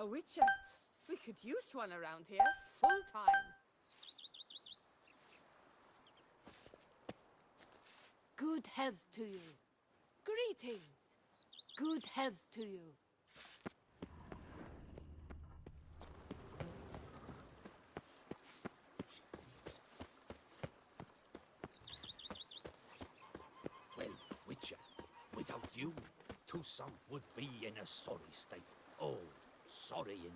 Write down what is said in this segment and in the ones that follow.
A witcher. We could use one around here, full time. Good health to you. Greetings. Good health to you. Well, Witcher, without you, Toussaint would be in a sorry state. Oh, sorry indeed.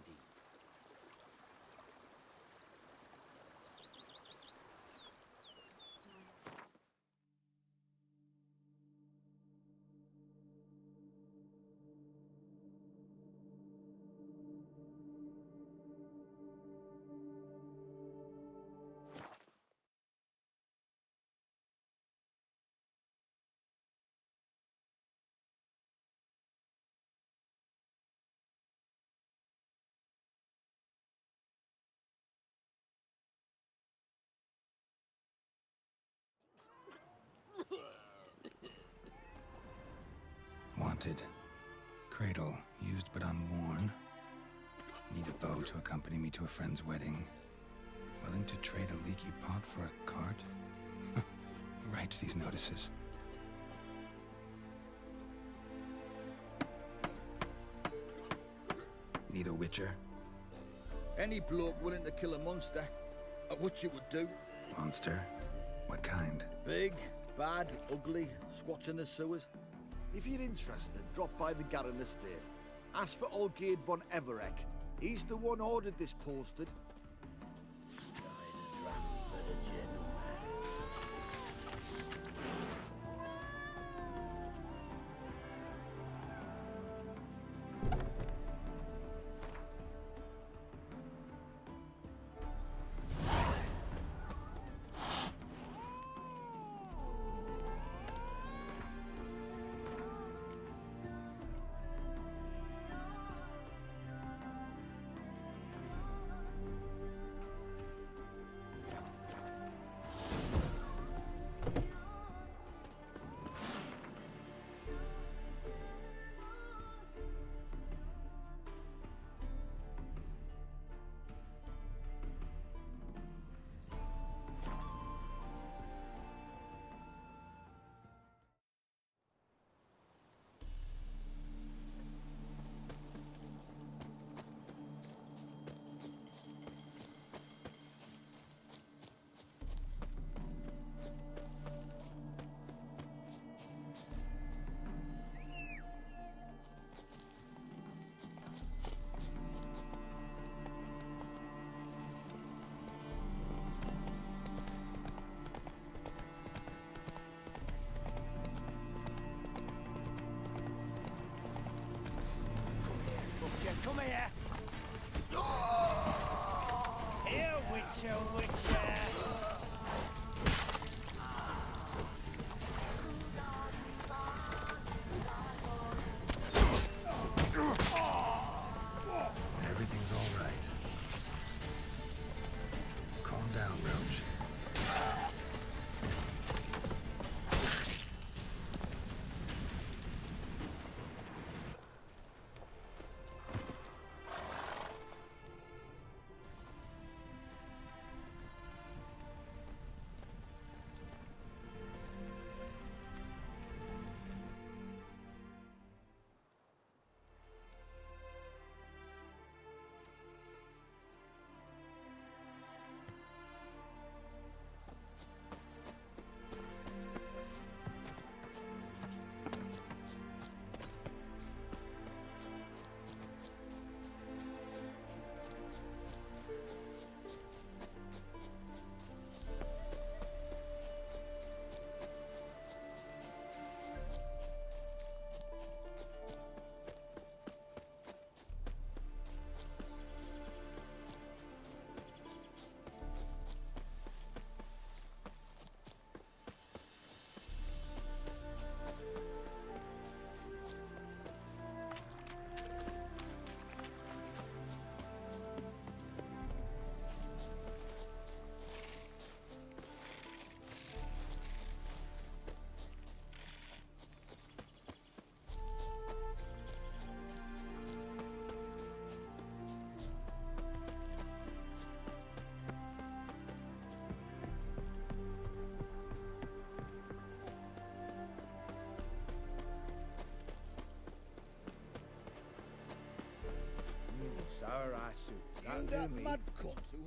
Wanted. Cradle, used but unworn. Need a bow to accompany me to a friend's wedding. Willing to trade a leaky pot for a cart? Who writes these notices? Need a witcher? Any bloke willing to kill a monster, a witcher would do. Monster? What kind? Big, bad, ugly, squatching the sewers. If you're interested, drop by the Garren estate. Ask for Olgierd von Everek. He's the one ordered this posted. Come here! Here, Witcher, Witcher! Everything's all right. Calm down, Roach. sour eye soup. You That'll that do me. mad cunt who...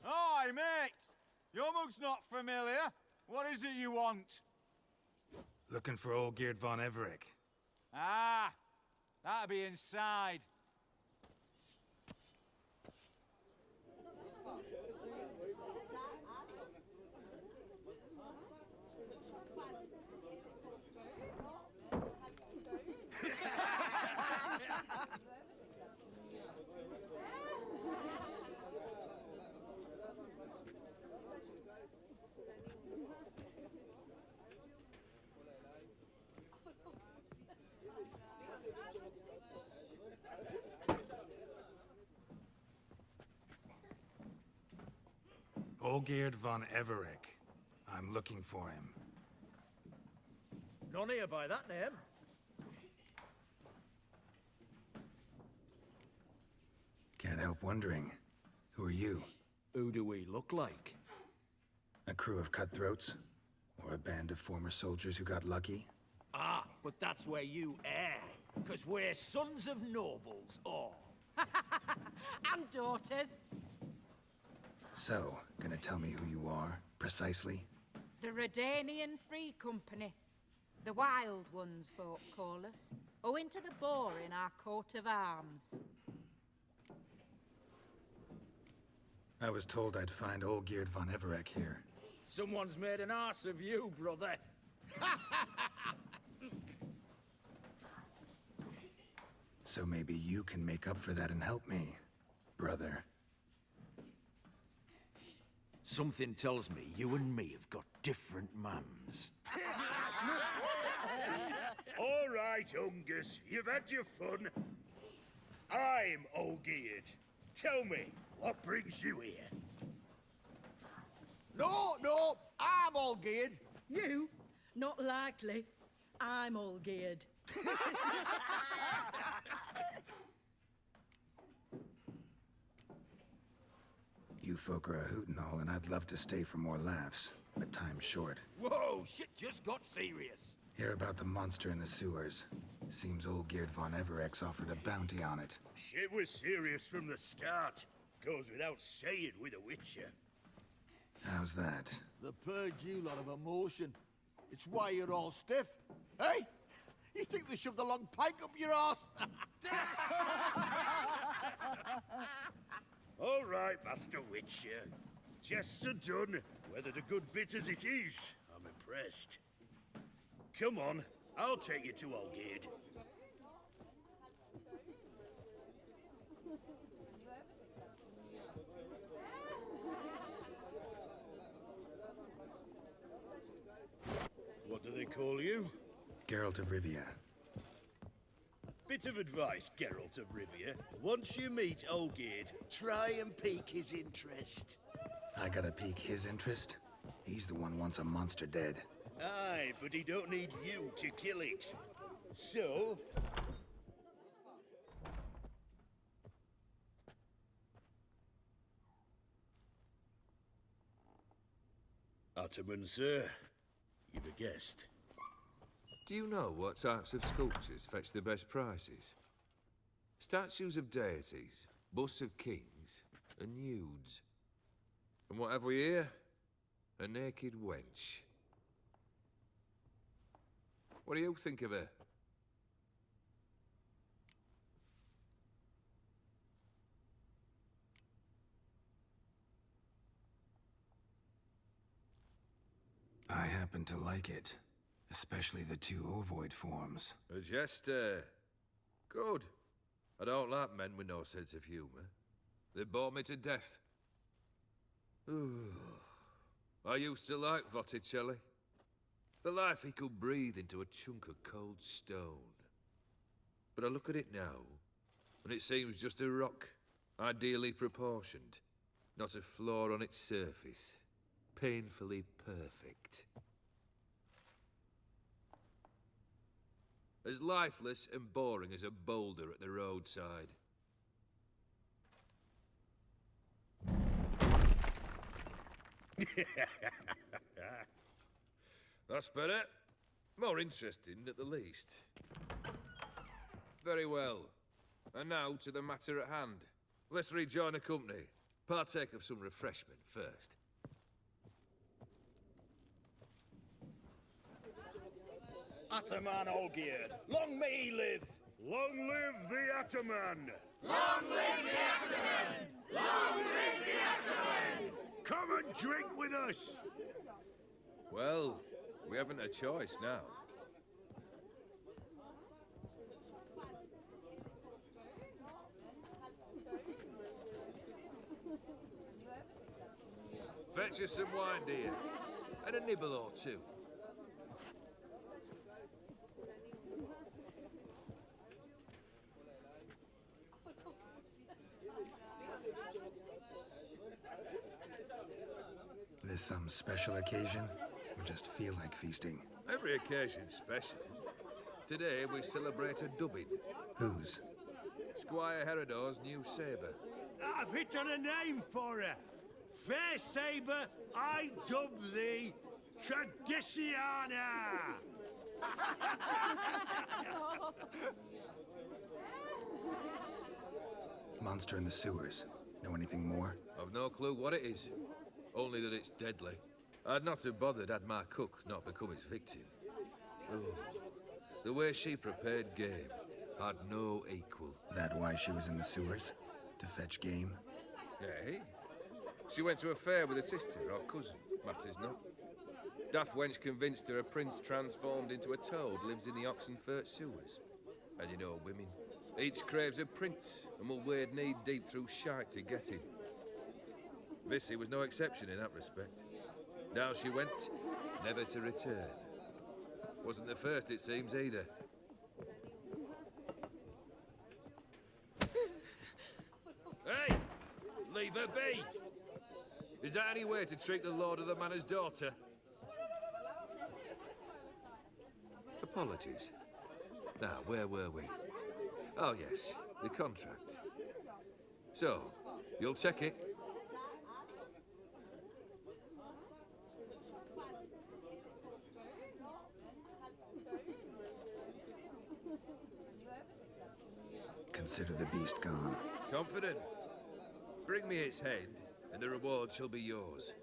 Hi, mate! Your mug's not familiar. What is it you want? Looking for Olgierd von Everec. Ah, that'll be inside. Olgierd von Everec. I'm looking for him. None here by that name. Can't help wondering. Who are you? Who do we look like? A crew of cutthroats? Or a band of former soldiers who got lucky? Ah, but that's where you err. 'Cause we're sons of nobles, all. And daughters. So, gonna tell me who you are, precisely? The Redanian Free Company. The Wild Ones, folk call us. Owing to the boar in our coat of arms. I was told I'd find Olgierd von Everec here. Someone's made an arse of you, brother. So maybe you can make up for that and help me, brother. Something tells me you and me have got different mums. All right, Ungus, you've had your fun. I'm Olgierd. Tell me, what brings you here? No, I'm all geared. You? Not likely. I'm all geared. You folk are a hoot and all, and I'd love to stay for more laughs, but time's short. Whoa, shit just got serious. Hear about the monster in the sewers. Seems Olgierd von Everec's offered a bounty on it. Shit was serious from the start. Goes without saying with a Witcher. How's that? The purge you lot of emotion. It's why you're all stiff. Hey? You think they shoved a long pike up your arse? All right, Master Witcher. Jests are done, whether the good bit as it is. I'm impressed. Come on, I'll take you to Olgierd. What do they call you? Geralt of Rivia. Bit of advice, Geralt of Rivia. Once you meet Olgierd, try and pique his interest. I gotta pique his interest? He's the one wants a monster dead. Aye, but he don't need you to kill it. So... Ottoman, sir. You've a guest. Do you know what types of sculptures fetch the best prices? Statues of deities, busts of kings, and nudes. And what have we here? A naked wench. What do you think of her? I happen to like it. Especially the two ovoid forms. A jester. Good. I don't like men with no sense of humour. They bore me to death. I used to like Botticelli. The life he could breathe into a chunk of cold stone. But I look at it now, and it seems just a rock, ideally proportioned. Not a flaw on its surface. Painfully perfect. As lifeless and boring as a boulder at the roadside. That's better. More interesting, at the least. Very well. And now to the matter at hand. Let's rejoin the company. Partake of some refreshment first. Ataman Olgierd, long may he live! Long live the Ataman! Come and drink with us! Well, we haven't a choice now. Fetch us some wine, dear. And a nibble or two. This some special occasion? Or just feel like feasting? Every occasion's special. Today we celebrate a dubbing. Whose? Squire Herodor's new sabre. I've hit on a name for her. Fair Sabre, I dub thee Tradiciana! Monster in the sewers. Know anything more? I've no clue what it is. Only that it's deadly. I'd not have bothered had my cook not become its victim. Oh, the way she prepared game had no equal. That why she was in the sewers? To fetch game? Eh? She went to a fair with a sister or cousin, matters not. Daft wench convinced her a prince transformed into a toad lives in the Oxenfurt sewers. And you know women, each craves a prince and will wade knee-deep through shite to get him. Vissy was no exception in that respect. Down she went, never to return. Wasn't the first, it seems, either. Hey! Leave her be! Is that any way to treat the lord of the manor's daughter? Apologies. Now, where were we? Oh, yes, the contract. So, you'll check it? Consider the beast gone. Confident? Bring me its head, and the reward shall be yours.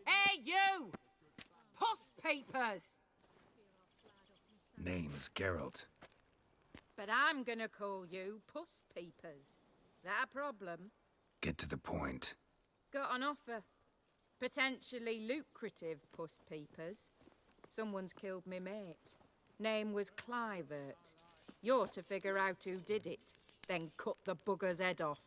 Hey, you! Puss papers! Name's Geralt. But I'm gonna call you Puss Peepers. That a problem? Get to the point. Got an offer. Potentially lucrative Puss Peepers. Someone's killed me mate. Name was Clivert. You're to figure out who did it, then cut the bugger's head off.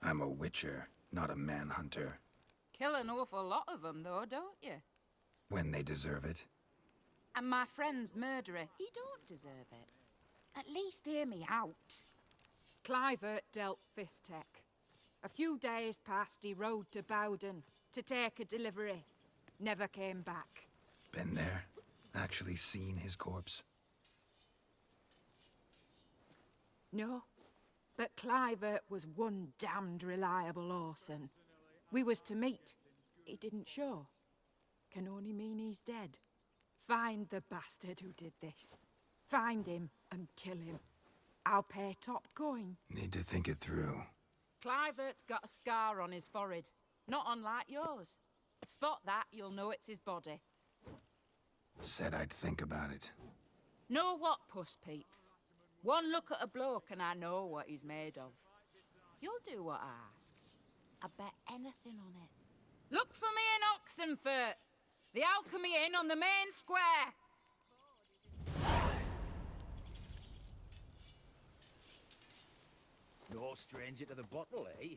I'm a witcher, not a manhunter. Kill an awful lot of them, though, don't you? When they deserve it. And my friend's murderer, he don't deserve it. At least hear me out. Clivert dealt Fistech. A few days past, he rode to Bowden to take a delivery. Never came back. Been there. Actually seen his corpse? No, but Clivert was one damned reliable Orson. We was to meet. He didn't show. Can only mean he's dead. Find the bastard who did this. Find him and kill him. I'll pay top coin. Need to think it through. Clivert's got a scar on his forehead, not unlike yours. Spot that, you'll know it's his body. Said I'd think about it. Know what, Puss Peeps? One look at a bloke and I know what he's made of. You'll do what I ask. I bet anything on it. Look for me in Oxenfurt! The Alchemy Inn on the main square! No stranger to the bottle, eh?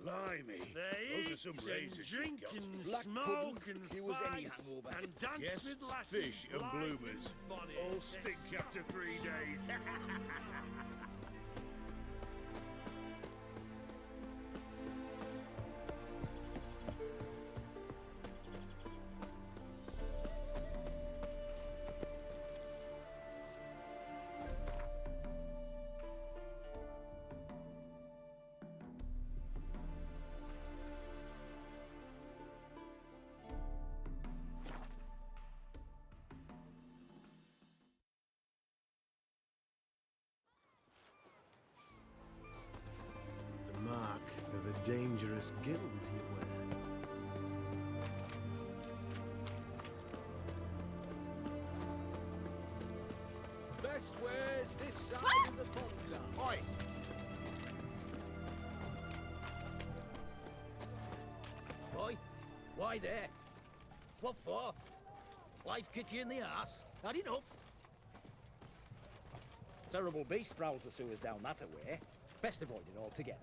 Blimey. Those are some razors you got. Black smoke pudding, and he was any fight hangover. and dance Yes, with lasses, fish and blind bloomers. bonny. All stink after 3 days. The mark of a dangerous guild, you wear. Best wares this side of the pond. Oi! Boy, why there? What for? Life kick you in the arse? Had enough? Terrible beast prowls the sewers down that away. Best avoid it altogether.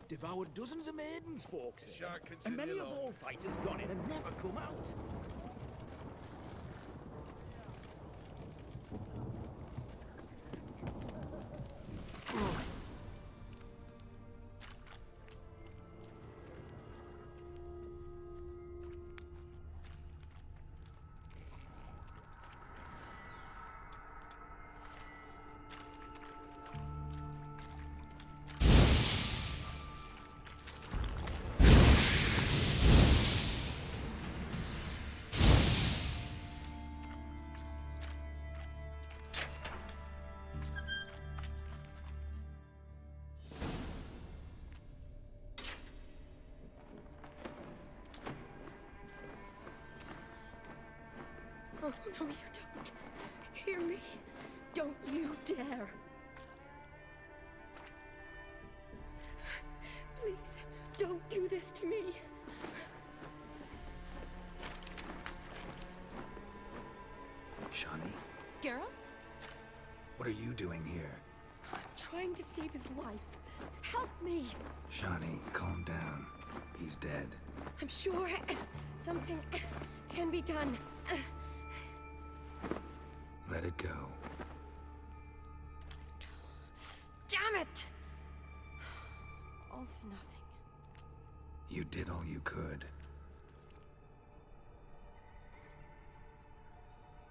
Devoured dozens of maidens, folks say. And many a bullfighter's gone in and never come out. Oh, no, you don't. Hear me? Don't you dare. Please, don't do this to me. Shani, Geralt? what are you doing here? I'm trying to save his life. Help me. Shani, calm down. He's dead. I'm sure something can be done. Let it go. Damn it! All for nothing. You did all you could.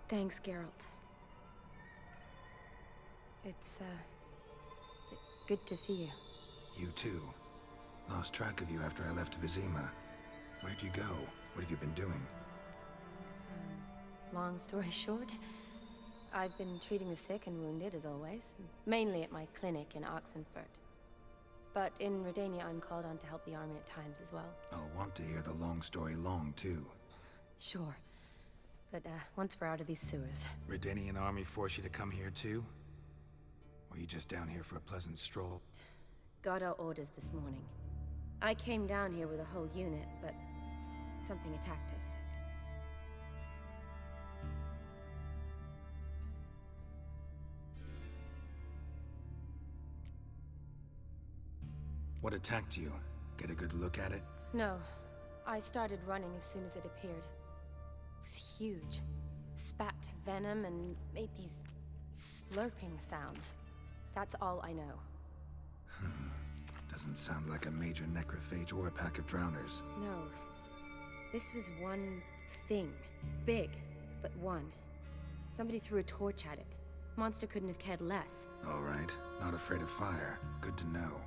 Thanks, Geralt. It's, good to see you. You too. Lost track of you after I left Vizima. Where'd you go? What have you been doing? Long story short, I've been treating the sick and wounded, as always. Mainly at my clinic in Oxenfurt. But in Redania, I'm called on to help the army at times as well. I'll want to hear the long story long, too. Sure. But, once we're out of these sewers. Redanian army force you to come here, too? Or you just down here for a pleasant stroll? Got our orders this morning. I came down here with a whole unit, but something attacked us. What attacked you? Get a good look at it? No. I started running as soon as it appeared. It was huge. Spat venom and made these slurping sounds. That's all I know. Doesn't sound like a major necrophage or a pack of drowners. No. This was one thing. Big, but one. Somebody threw a torch at it. Monster couldn't have cared less. All right, not afraid of fire. Good to know.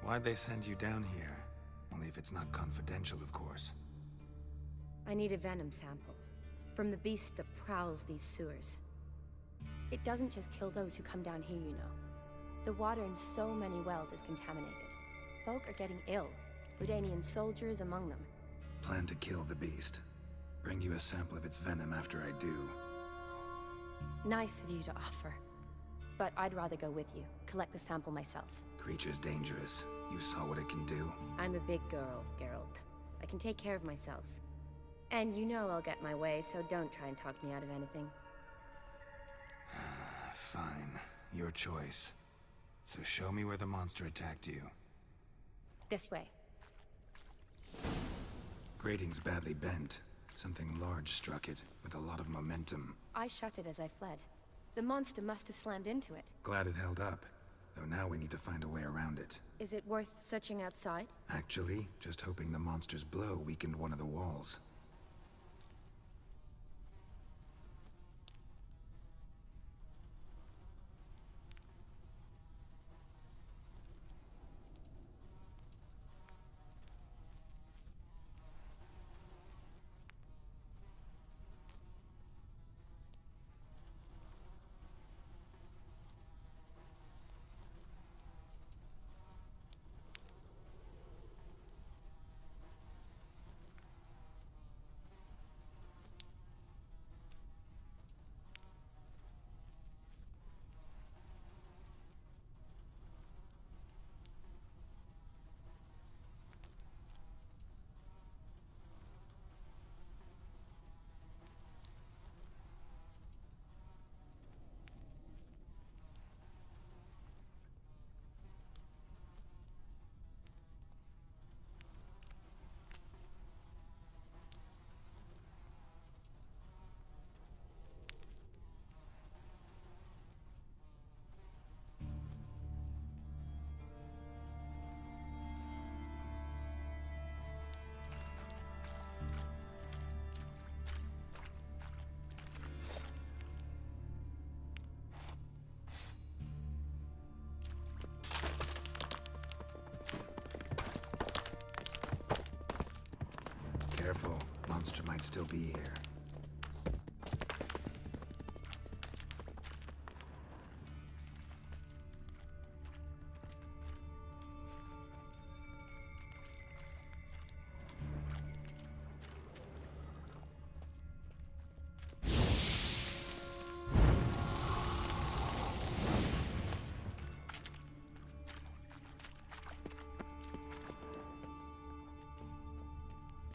Why'd they send you down here? Only if it's not confidential, of course. I need a venom sample. From the beast that prowls these sewers. It doesn't just kill those who come down here, you know. The water in so many wells is contaminated. Folk are getting ill. Redanian soldiers among them. Plan to kill the beast. Bring you a sample of its venom after I do. Nice of you to offer. But I'd rather go with you. Collect the sample myself. Creature's dangerous. You saw what it can do. I'm a big girl, Geralt. I can take care of myself. And you know I'll get my way, so don't try and talk me out of anything. Fine. Your choice. So show me where the monster attacked you. This way. Grating's badly bent. Something large struck it, with a lot of momentum. I shut it as I fled. The monster must have slammed into it. Glad it held up. Though now we need to find a way around it. Is it worth searching outside? Actually, just hoping the monster's blow weakened one of the walls. Careful, monster might still be here.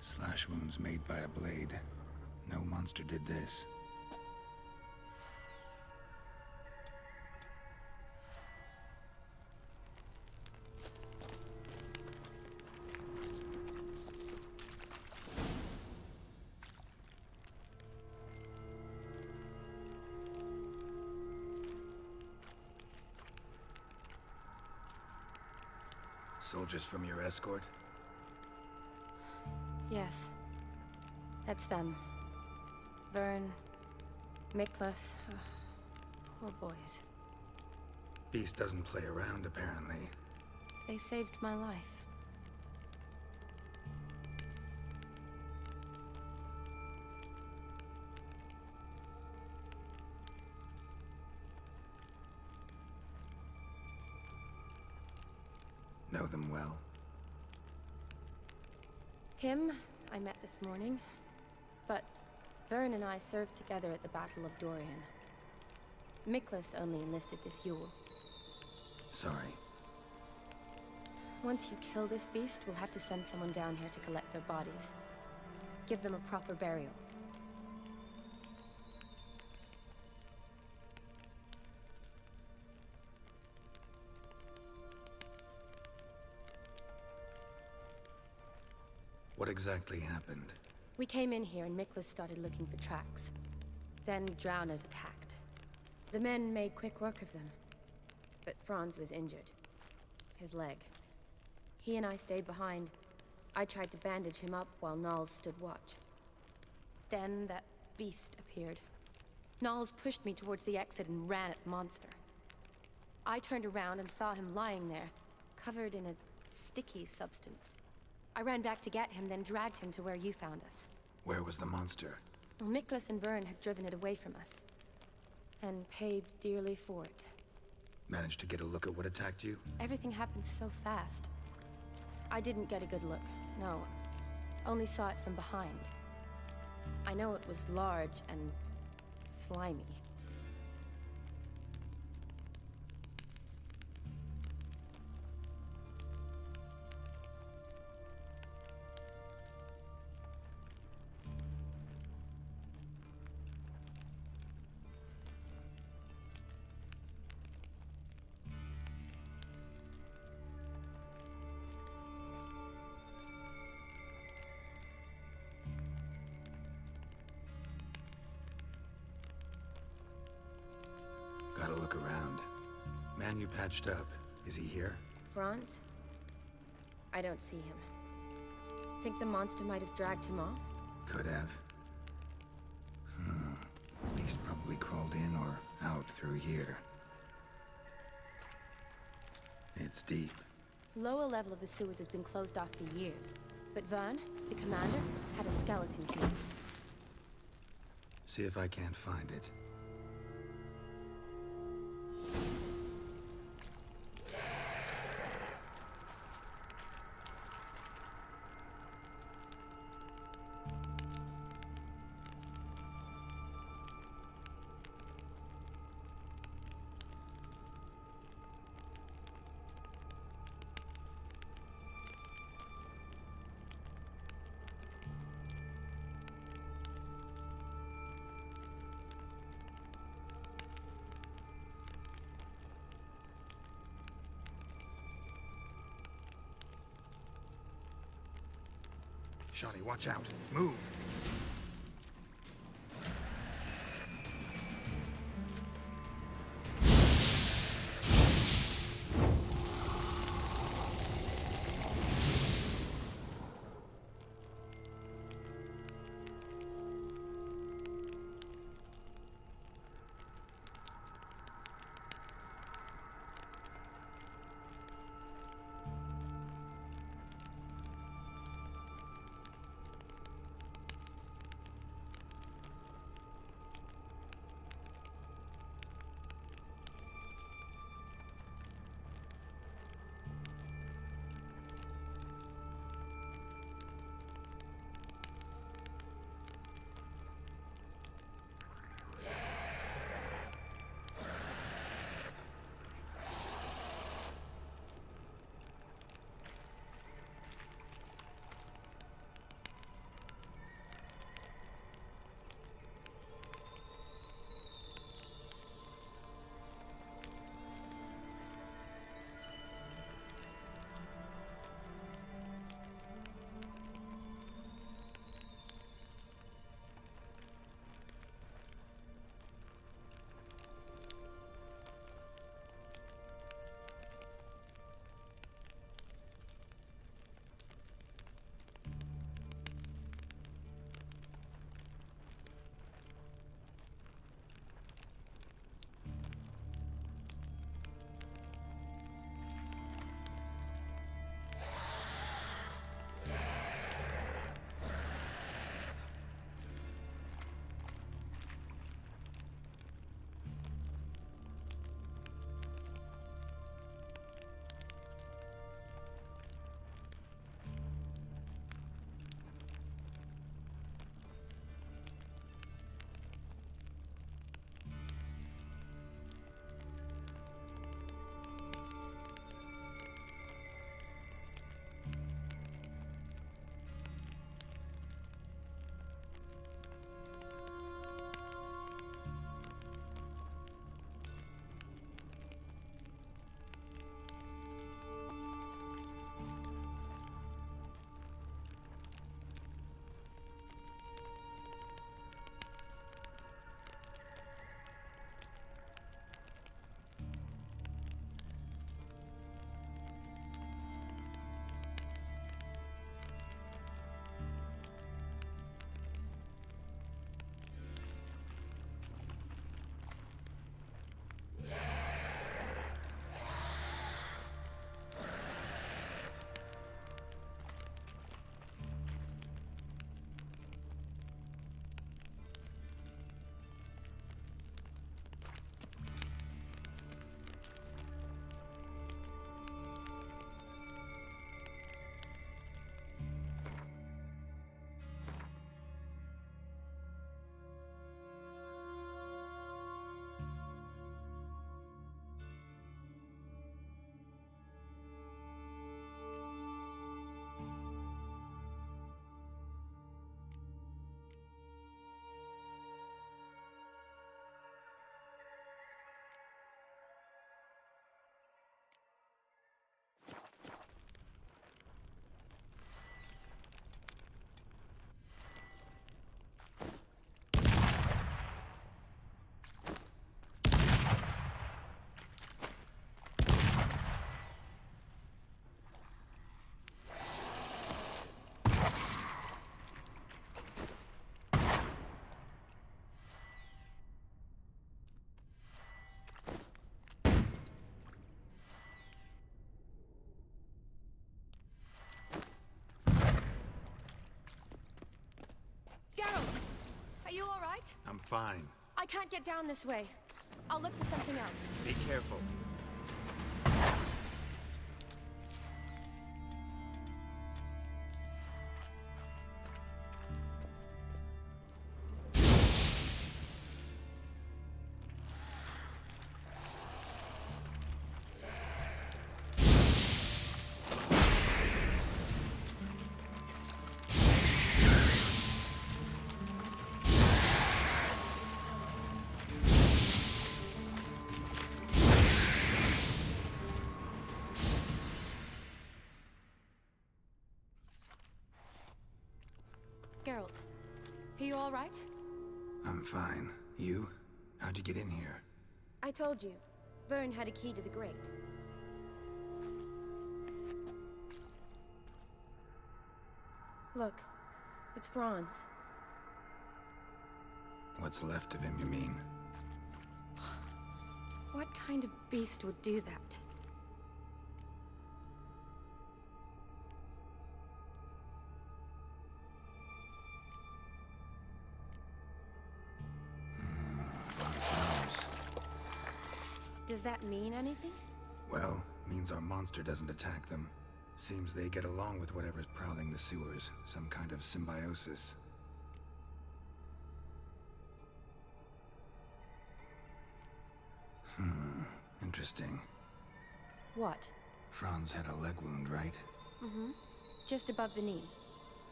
Slash wounds made by a blade. No monster did this. Soldiers from your escort? Yes. That's them. Vern, Miklas. Poor boys. Beast doesn't play around, apparently. They saved my life. Know them well? Him, I met this morning, but Vern and I served together at the Battle of Dorian. Miklas only enlisted this Yule. Sorry. Once you kill this beast, we'll have to send someone down here to collect their bodies. Give them a proper burial. What exactly happened? We came in here and Miklas started looking for tracks. Then drowners attacked. The men made quick work of them. But Franz was injured. His leg. He and I stayed behind. I tried to bandage him up while Nals stood watch. Then that beast appeared. Nals pushed me towards the exit and ran at the monster. I turned around and saw him lying there, covered in a sticky substance. I ran back to get him, then dragged him to where you found us. Where was the monster? Well, Miklas and Vern had driven it away from us. And paid dearly for it. Managed to get a look at what attacked you? Everything happened so fast. I didn't get a good look, no. Only saw it from behind. I know it was large and slimy. Gotta look around. Man you patched up, is he here? Franz? I don't see him. Think the monster might have dragged him off? Could have. Beast probably crawled in or out through here. It's deep. Lower level of the sewers has been closed off for years. But Vern, the commander, had a skeleton key. See if I can't find it. Shawnee, watch out. Move! fine. I can't get down this way. I'll look for something else. Be careful. Geralt, are you all right? I'm fine. You? How'd you get in here? I told you. Vern had a key to the grate. Look, it's Franz. What's left of him, you mean? What kind of beast would do that? Does that mean anything? Well, means our monster doesn't attack them. Seems they get along with whatever's prowling the sewers. Some kind of symbiosis. Interesting. What? Franz had a leg wound, right? Mm-hmm. Just above the knee.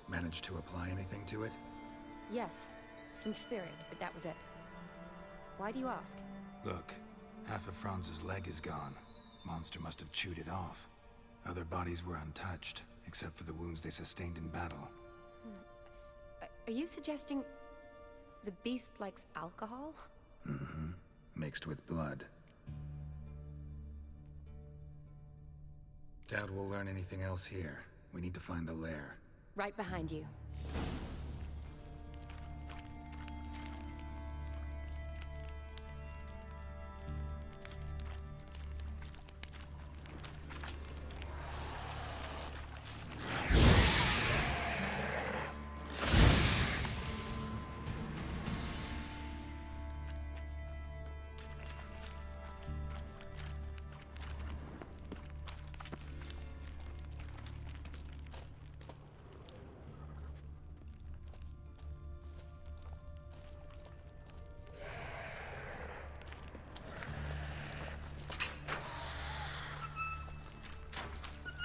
Managed to apply anything to it? Yes. Some spirit, but that was it. Why do you ask? Look, half of Franz's leg is gone. Monster must have chewed it off. Other bodies were untouched, except for the wounds they sustained in battle. Are you suggesting the beast likes alcohol? Mm-hmm. Mixed with blood. Doubt we'll learn anything else here. We need to find the lair. Right behind you.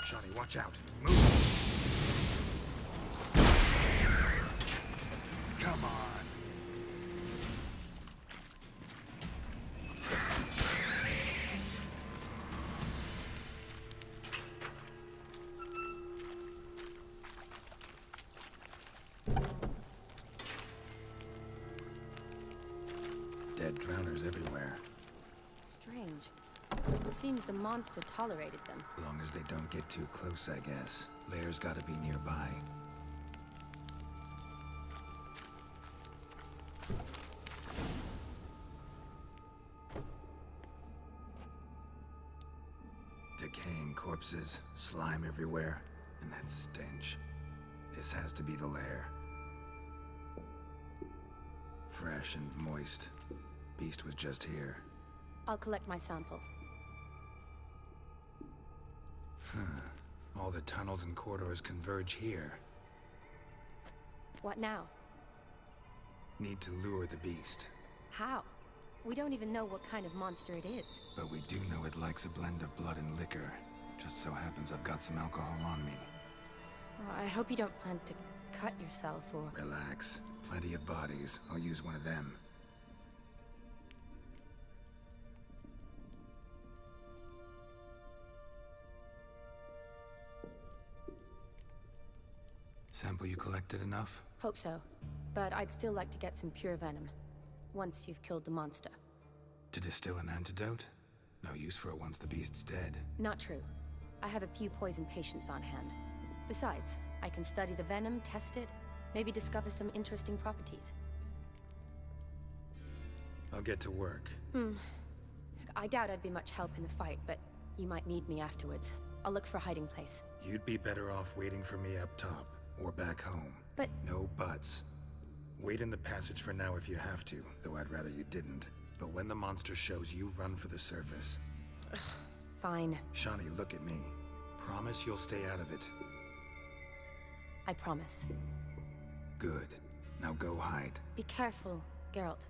Shotty, watch out. Move! Come on. Dead drowners everywhere. Strange. Seems the monster tolerated them. As long as they don't get too close, I guess. Lair's gotta be nearby. Decaying corpses, slime everywhere, and that stench. This has to be the lair. Fresh and moist. Beast was just here. I'll collect my sample. All the tunnels and corridors converge here. What now? Need to lure the beast. How? We don't even know what kind of monster it is. But we do know it likes a blend of blood and liquor. Just so happens I've got some alcohol on me. I hope you don't plan to cut yourself or... Relax. Plenty of bodies. I'll use one of them. Sample you collected enough? Hope so. But I'd still like to get some pure venom. Once you've killed the monster. To distill an antidote? No use for it once the beast's dead. Not true. I have a few poison patients on hand. Besides, I can study the venom, test it, maybe discover some interesting properties. I'll get to work. I doubt I'd be much help in the fight, but you might need me afterwards. I'll look for a hiding place. You'd be better off waiting for me up top, or back home. But... No buts. Wait in the passage for now if you have to, though I'd rather you didn't. But when the monster shows, you run for the surface. Fine. Shani, look at me. Promise you'll stay out of it. I promise. Good. Now go hide. Be careful, Geralt.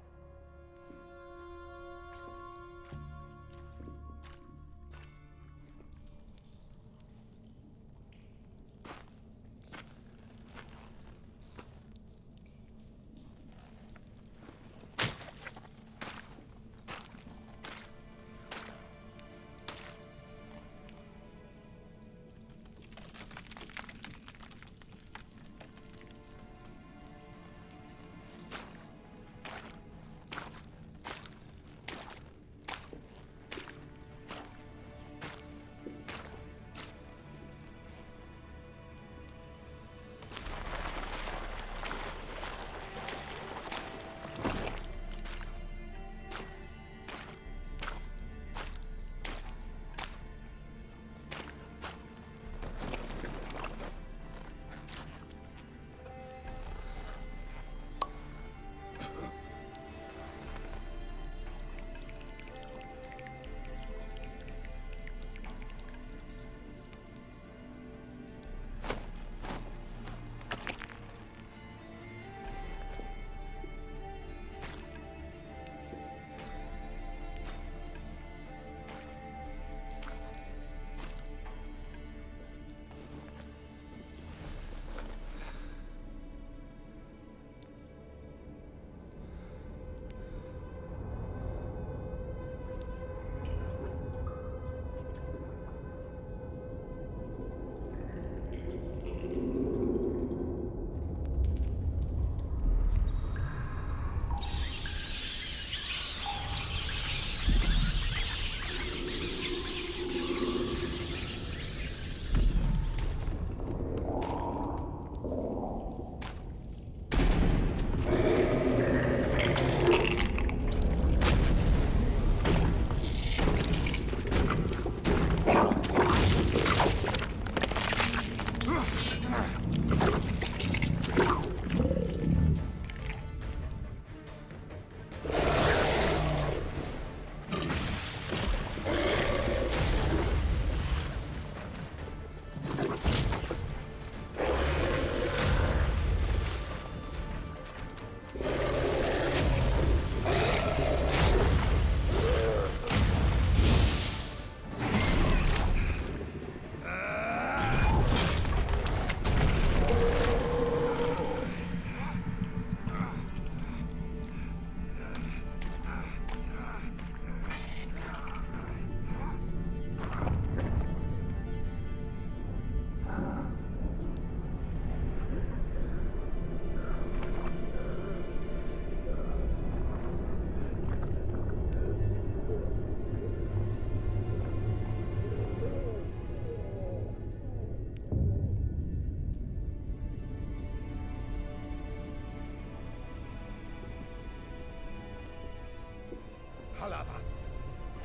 Halavath,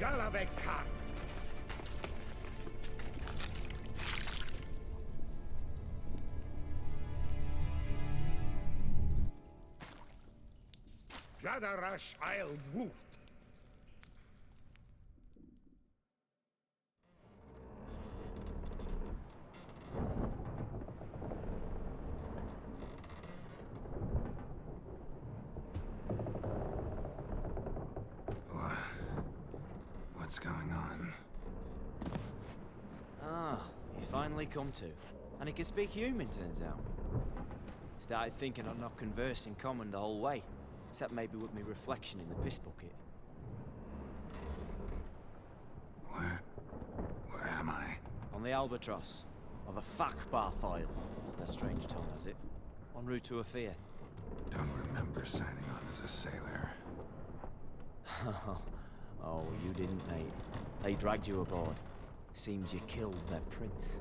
Galavek Khan. Gadarash Isle Woot. What's going on? Ah, he's finally come to. And he can speak human, turns out. Started thinking I'd not conversed in common the whole way, except maybe with me reflection in the piss bucket. Where am I? On the Albatross, or the Fakbarth Isle, as their strange tongue has it. En route to Ophir. Don't remember signing on as a sailor. Oh, you didn't, mate. They dragged you aboard. Seems you killed their prince.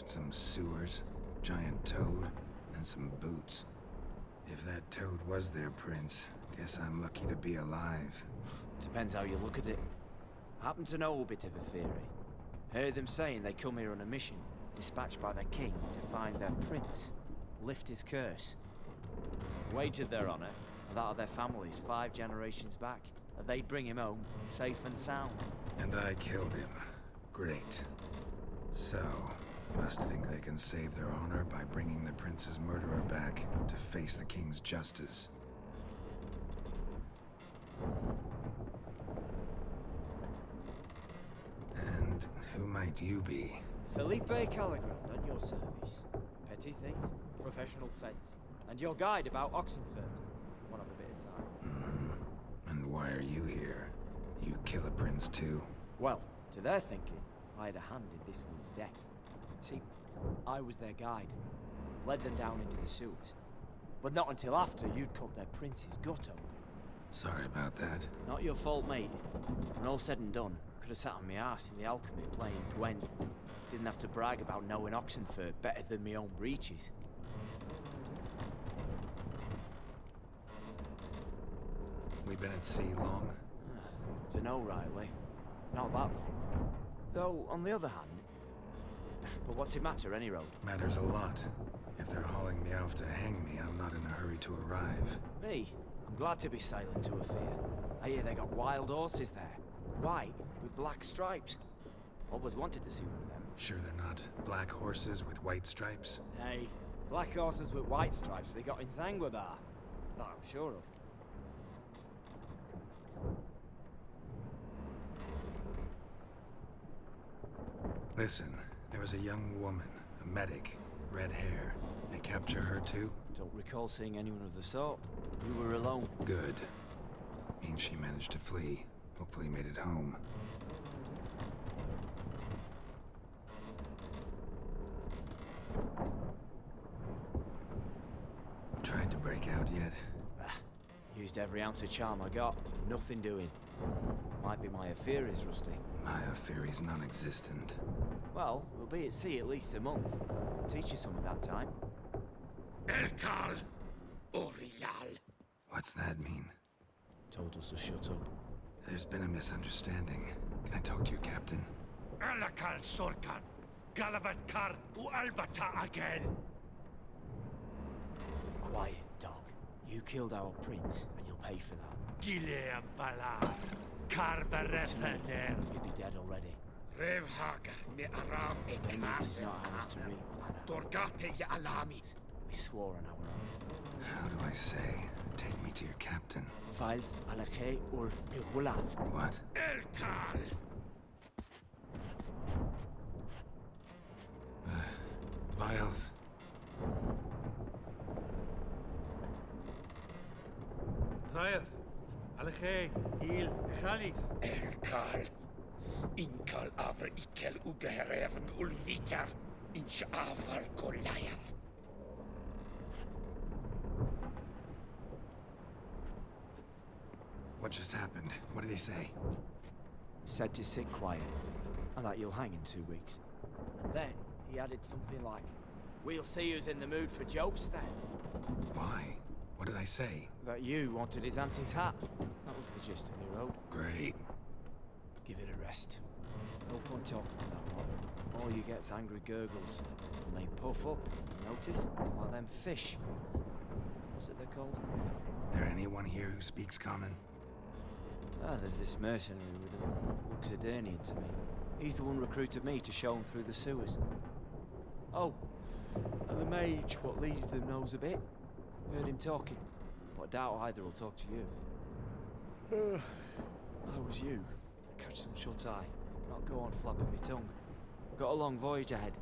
some sewers, giant toad, and some boots. If that toad was their prince, guess I'm lucky to be alive. Depends how you look at it. I happen to know a bit of a theory. Heard them saying they come here on a mission, dispatched by the king to find their prince, lift his curse. Wagered their honor, and that of their families 5 generations back, that they'd bring him home, safe and sound. And I killed him. Great. So, must think they can save their honor by bringing the prince's murderer back to face the king's justice. And who might you be? Felipe Caligrand at your service. Petty thief, professional fence, and your guide about Oxenfurt. One of a bit of time. And why are you here? You kill a prince too? Well, to their thinking, I had a hand in this one's death. See, I was their guide. Led them down into the sewers. But not until after you'd cut their prince's gut open. Sorry about that. Not your fault, mate. When all said and done, could have sat on my arse in the alchemy playing Gwen. Didn't have to brag about knowing Oxenfurt better than my own breeches. We been at sea long? Dunno, Riley. Not that long. Though, on the other hand... But what's it matter, any road? Matters a lot. If they're hauling me off to hang me, I'm not in a hurry to arrive. Me? I'm glad to be sailing to Ophir. I hear they got wild horses there. White, with black stripes. Always wanted to see one of them. Sure they're not black horses with white stripes? Hey, black horses with white stripes they got in Zanguebar. That I'm sure of. Listen, there was a young woman, a medic, red hair. They capture her too? Don't recall seeing anyone of the sort. You were alone. Good. Means she managed to flee. Hopefully made it home. Tried to break out yet? Used every ounce of charm I got. Nothing doing. Might be my Ophiri's rusty. My Ophiri's non-existent. Well, we'll be at sea at least a month. Can teach you some of that time. Elkal Orial. What's that mean? Told us to shut up. There's been a misunderstanding. Can I talk to your captain? Alakal Sorkan. Galavat Kar U Albata again. Quiet, dog. You killed our prince, and you'll pay for that. Gileam Valar. Karvarethener. You'd be dead already. Revhaga me Aram Vengeance is not ours to reap, Anna. Dorgate ya Alami. We swore on our honor. How do I say? Take me to your captain. Valth Alakhe ur Igulath. What? Elkal. Vilth. Vilth. Alakhe. Il. Khalif. Elkal. Inkal Avre Ikel Ugehereven Ulvitar. Inch Avar Goliath. What just happened? What did he say? Said to sit quiet, and that you'll hang in 2 weeks. And then he added something like, "We'll see who's in the mood for jokes then." Why? What did I say? That you wanted his auntie's hat. That was the gist of your road. Great. Give it a rest. No point talking about lot. All you get's angry gurgles. And they puff up, notice? Like them fish. What's it they're called? There anyone here who speaks common? There's this mercenary with him. Looks Aedirnian to me. He's the one recruited me to show him through the sewers. Oh, and the mage what leads them knows a bit. Heard him talking, but I doubt either will talk to you. How was you? Catch some shut-eye. Not go on flapping me tongue. Got a long voyage ahead.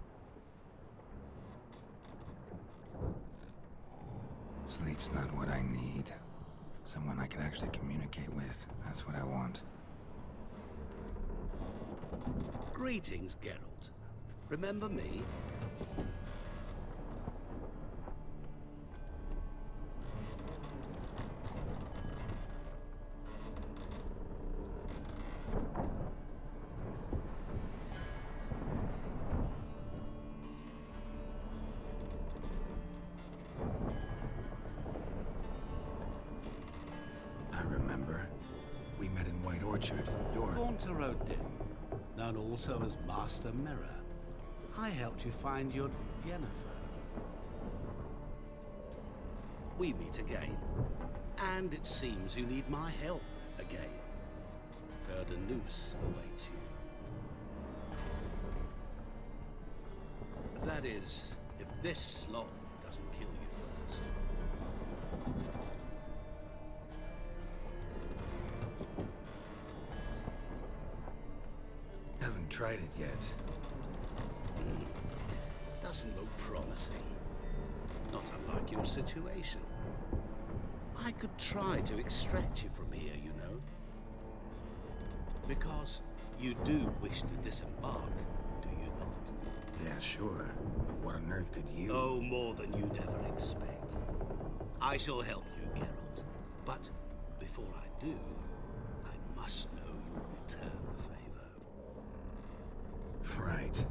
Sleep's not what I need. Someone I can actually communicate with. That's what I want. Greetings, Geralt. Remember me? Richard, you're... Gaunter O'Dim, known also as Master Mirror. I helped you find your Yennefer. We meet again, and it seems you need my help again. Heard a noose awaits you. That is, if this slot doesn't kill you first. Haven't tried it yet. Doesn't look promising. Not unlike your situation. I could try to extract you from here, you know. Because you do wish to disembark, do you not? Yeah, sure. But what on earth could you... Oh, more than you'd ever expect. I shall help you, Geralt. But before I do, I must know you'll return the favor. Right.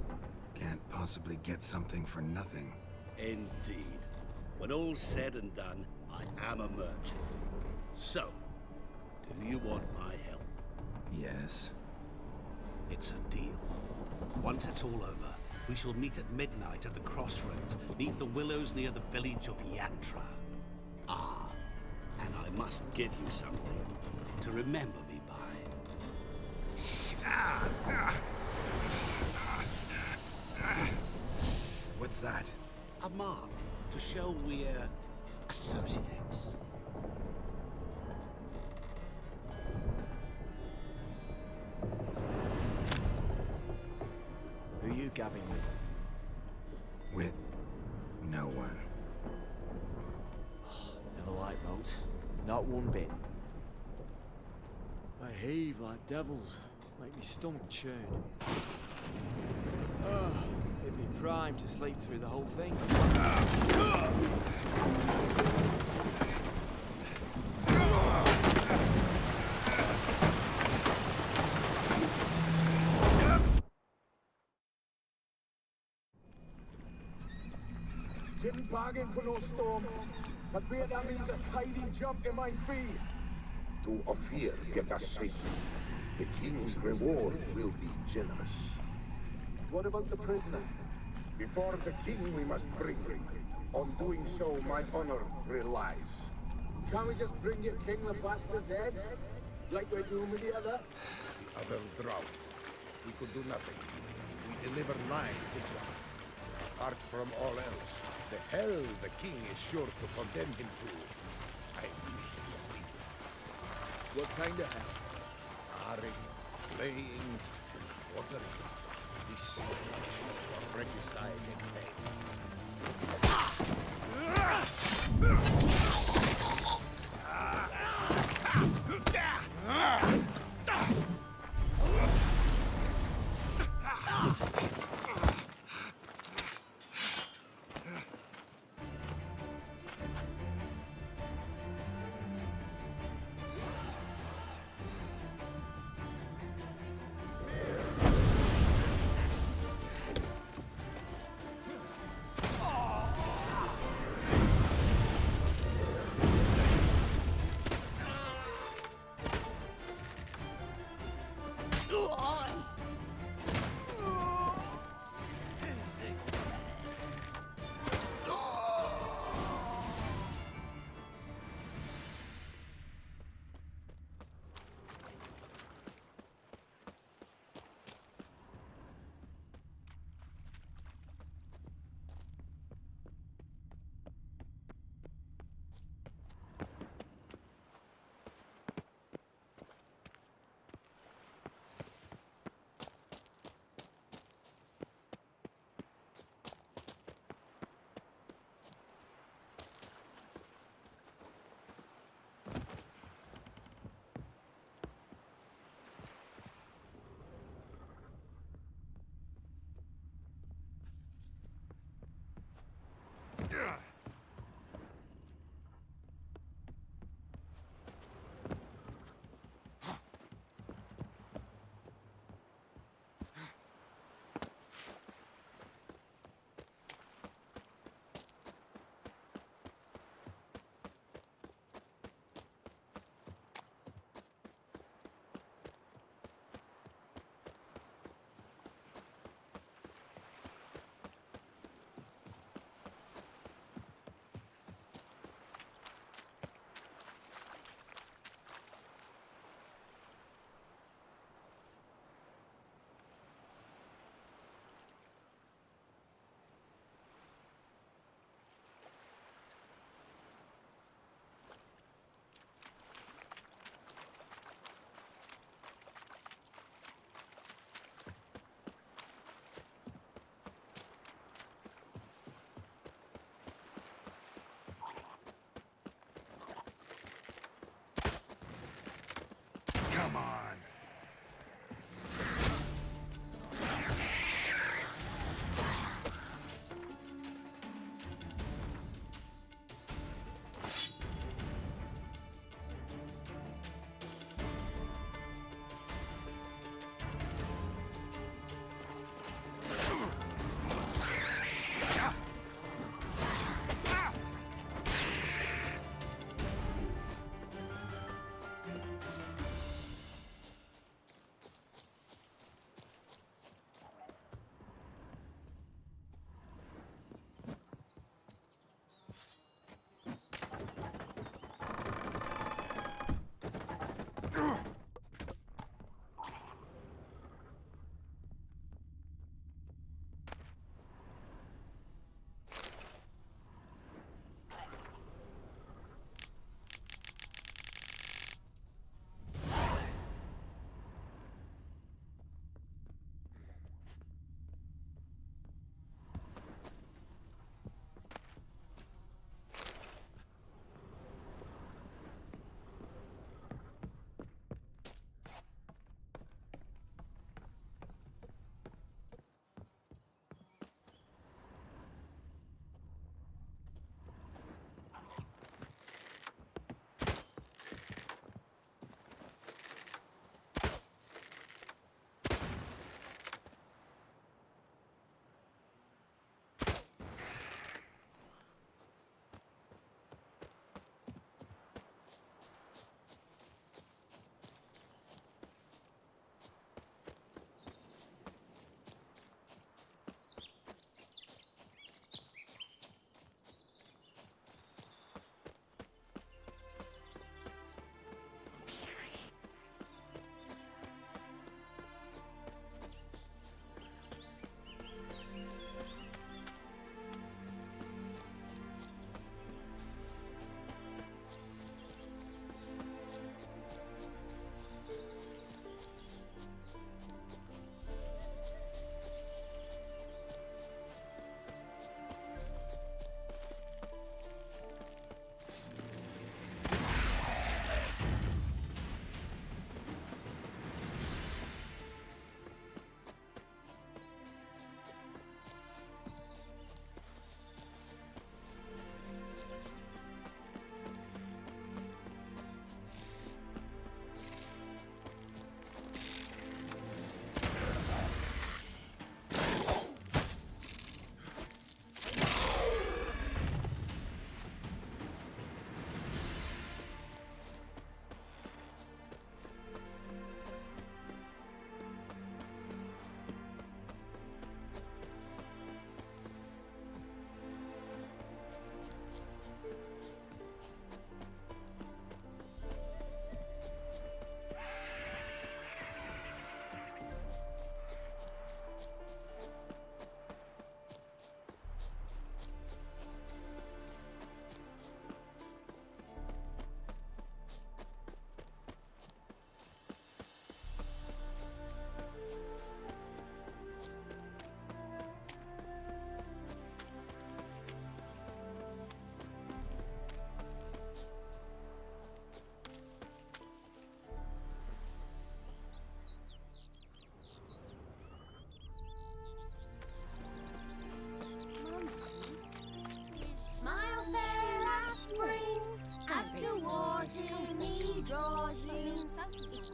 Can't possibly get something for nothing. Indeed. When all's said and done, I am a merchant. So, do you want my help? Yes. It's a deal. Once it's all over, we shall meet at midnight at the crossroads, neath the willows near the village of Yantra. Ah, and I must give you something to remember me by. What's that? A mark to show we're associates. Who are you gabbing with? With no one. Never liked boats. Not one bit. They heave like devils. Make me stomach churn. Hit me prime to sleep through the whole thing. Didn't bargain for no storm. I fear that means a tidy jump in my fee. To Ophir get us safely. The king's reward will be generous. What about the prisoner? Before the king we must bring him. On doing so, my honor relies. Can't we just bring your king the bastard's head? Like we're doing with the other? The other drowned. We could do nothing. We deliver nine this one. Apart from all else, the hell the king is sure to condemn him to. I wish to see it. What kind of hell? Harring, flaying, and quartering. This much for regicide and pains.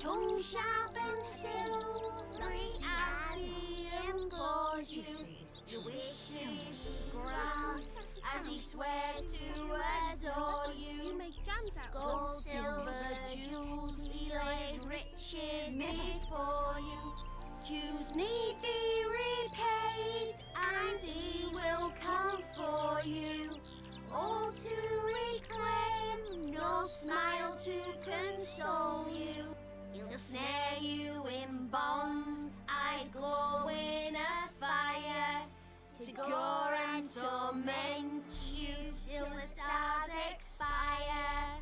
tongue sharp and silvery as he implores you. The wishes he grants as he swears to adore you. You make jams out of Gold, them. silver, jewels, he lays riches before you. Jews need be repaid, and he will come for you. All to reclaim, no smile to console you. He'll snare you in bonds, eyes glowing a fire, to gore and torment you till the stars expire.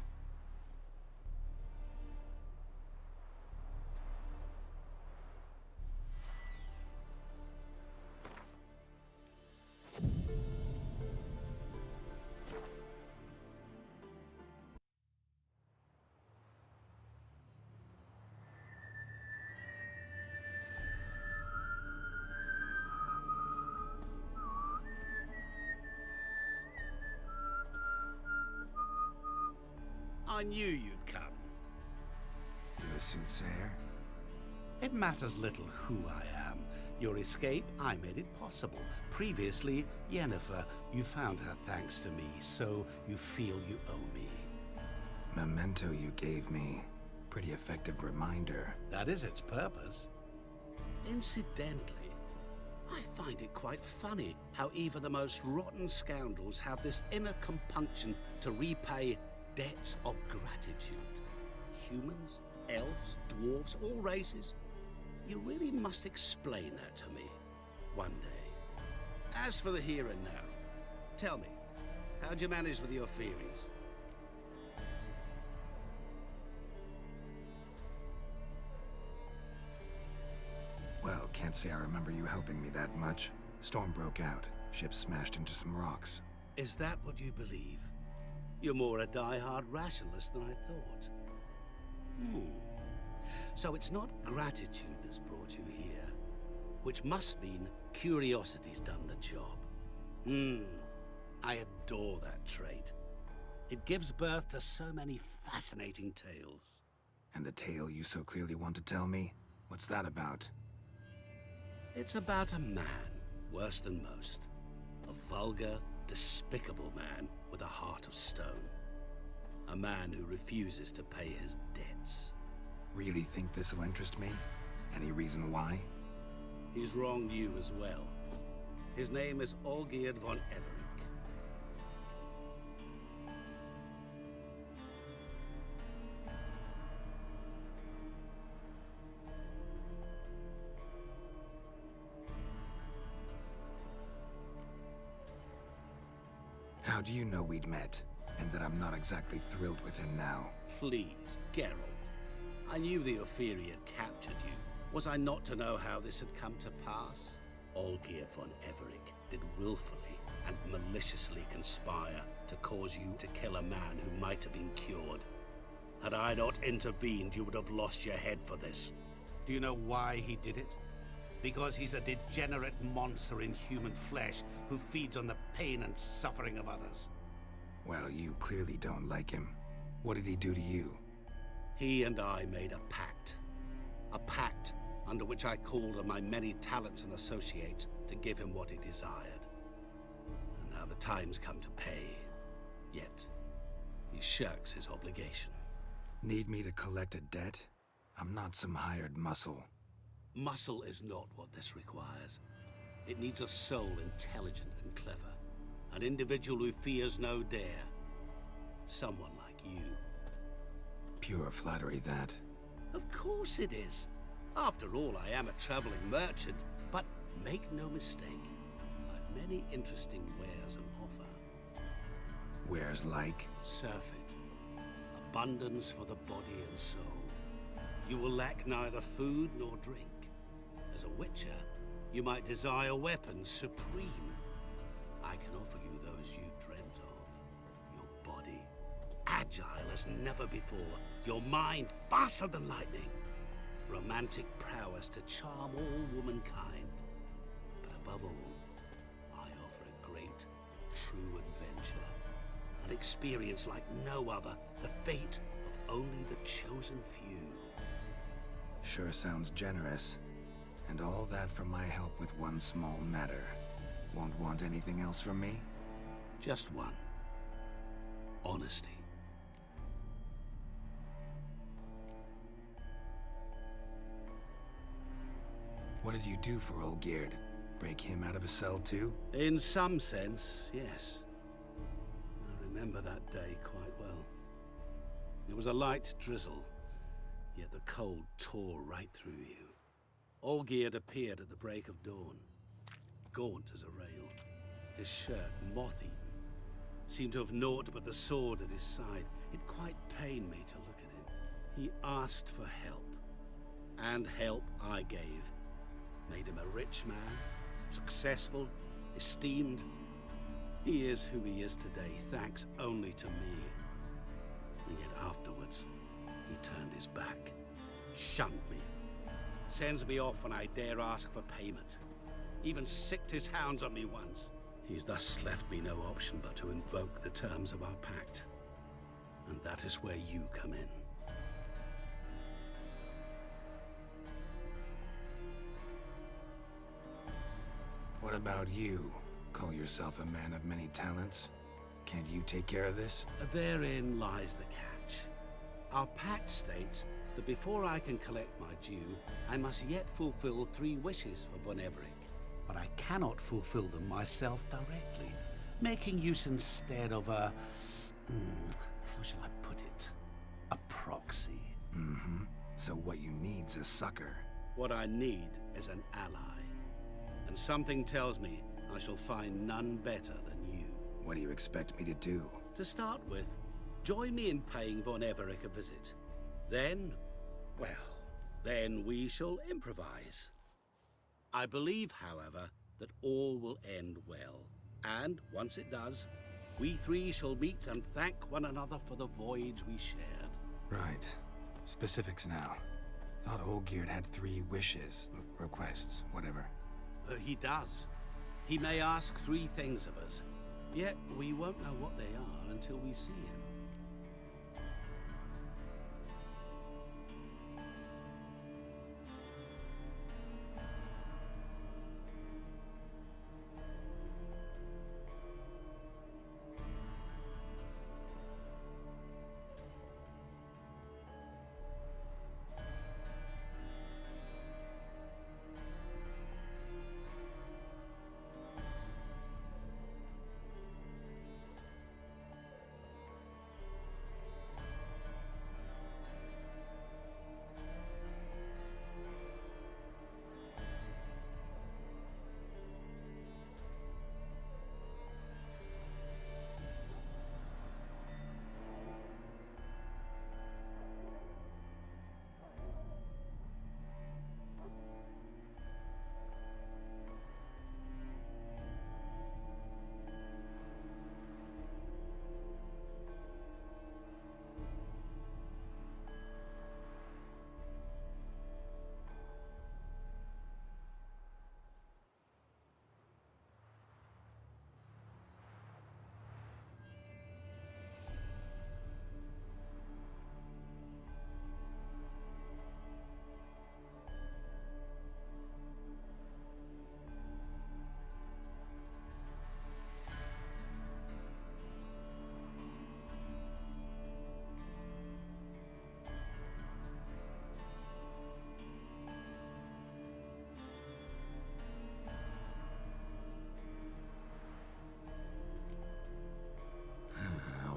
I knew you'd come. You're a soothsayer? It matters little who I am. Your escape, I made it possible. Previously, Yennefer, you found her thanks to me, so you feel you owe me. Memento you gave me. Pretty effective reminder. That is its purpose. Incidentally, I find it quite funny how even the most rotten scoundrels have this inner compunction to repay debts of gratitude. Humans, elves, dwarves, all races. You really must explain that to me one day. As for the here and now, tell me, how'd you manage with your theories? Well, can't say I remember you helping me that much. Storm broke out. Ship smashed into some rocks. Is that what you believe? You're more a die-hard rationalist than I thought. So it's not gratitude that's brought you here, which must mean curiosity's done the job. I adore that trait. It gives birth to so many fascinating tales. And the tale you so clearly want to tell me? What's that about? It's about a man, worse than most. A vulgar, despicable man with a heart of stone. A man who refuses to pay his debts. Really think this'll interest me? Any reason why? He's wronged you as well. His name is Olgierd von Everec. How do you know we'd met, and that I'm not exactly thrilled with him now? Please, Geralt. I knew the Ophiri had captured you. Was I not to know how this had come to pass? Olgierd von Everec did willfully and maliciously conspire to cause you to kill a man who might have been cured. Had I not intervened, you would have lost your head for this. Do you know why he did it? Because he's a degenerate monster in human flesh who feeds on the pain and suffering of others. Well, you clearly don't like him. What did he do to you? He and I made a pact. A pact under which I called on my many talents and associates to give him what he desired. And now the time's come to pay. Yet, he shirks his obligation. Need me to collect a debt? I'm not some hired muscle. Muscle is not what this requires. It needs a soul intelligent and clever. An individual who fears no dare. Someone like you. Pure flattery, that. Of course it is. After all, I am a traveling merchant. But make no mistake, I've many interesting wares on offer. Wares like? Surfeit. Abundance for the body and soul. You will lack neither food nor drink. As a witcher, you might desire weapons supreme. I can offer you those you've dreamt of. Your body, agile as never before. Your mind, faster than lightning. Romantic prowess to charm all womankind. But above all, I offer a great, true adventure. An experience like no other. The fate of only the chosen few. Sure sounds generous. And all that for my help with one small matter. Won't want anything else from me? Just one. Honesty. What did you do for Olgierd? Break him out of a cell too? In some sense, yes. I remember that day quite well. It was a light drizzle, yet the cold tore right through you. Olgierd appeared at the break of dawn, gaunt as a rail, his shirt moth-eaten. Seemed to have naught but the sword at his side. It quite pained me to look at him. He asked for help, and help I gave. Made him a rich man, successful, esteemed. He is who he is today, thanks only to me. And yet afterwards, he turned his back, shunned me, sends me off when I dare ask for payment. Even sicked his hounds on me once. He's thus left me no option but to invoke the terms of our pact. And that is where you come in. What about you? Call yourself a man of many talents? Can't you take care of this? Therein lies the catch. Our pact states that before I can collect my due, I must yet fulfill 3 wishes for Von Everec. But I cannot fulfill them myself directly, making use instead of a... how shall I put it? A proxy. Mm-hmm. So what you need's a sucker. What I need is an ally. And something tells me I shall find none better than you. What do you expect me to do? To start with, join me in paying Von Everec a visit. Then, well, then we shall improvise. I believe, however, that all will end well. And once it does, we 3 shall meet and thank one another for the voyage we shared. Right. Specifics now. Thought Olgierd had 3 wishes, requests, whatever. He does. He may ask 3 things of us, yet we won't know what they are until we see him.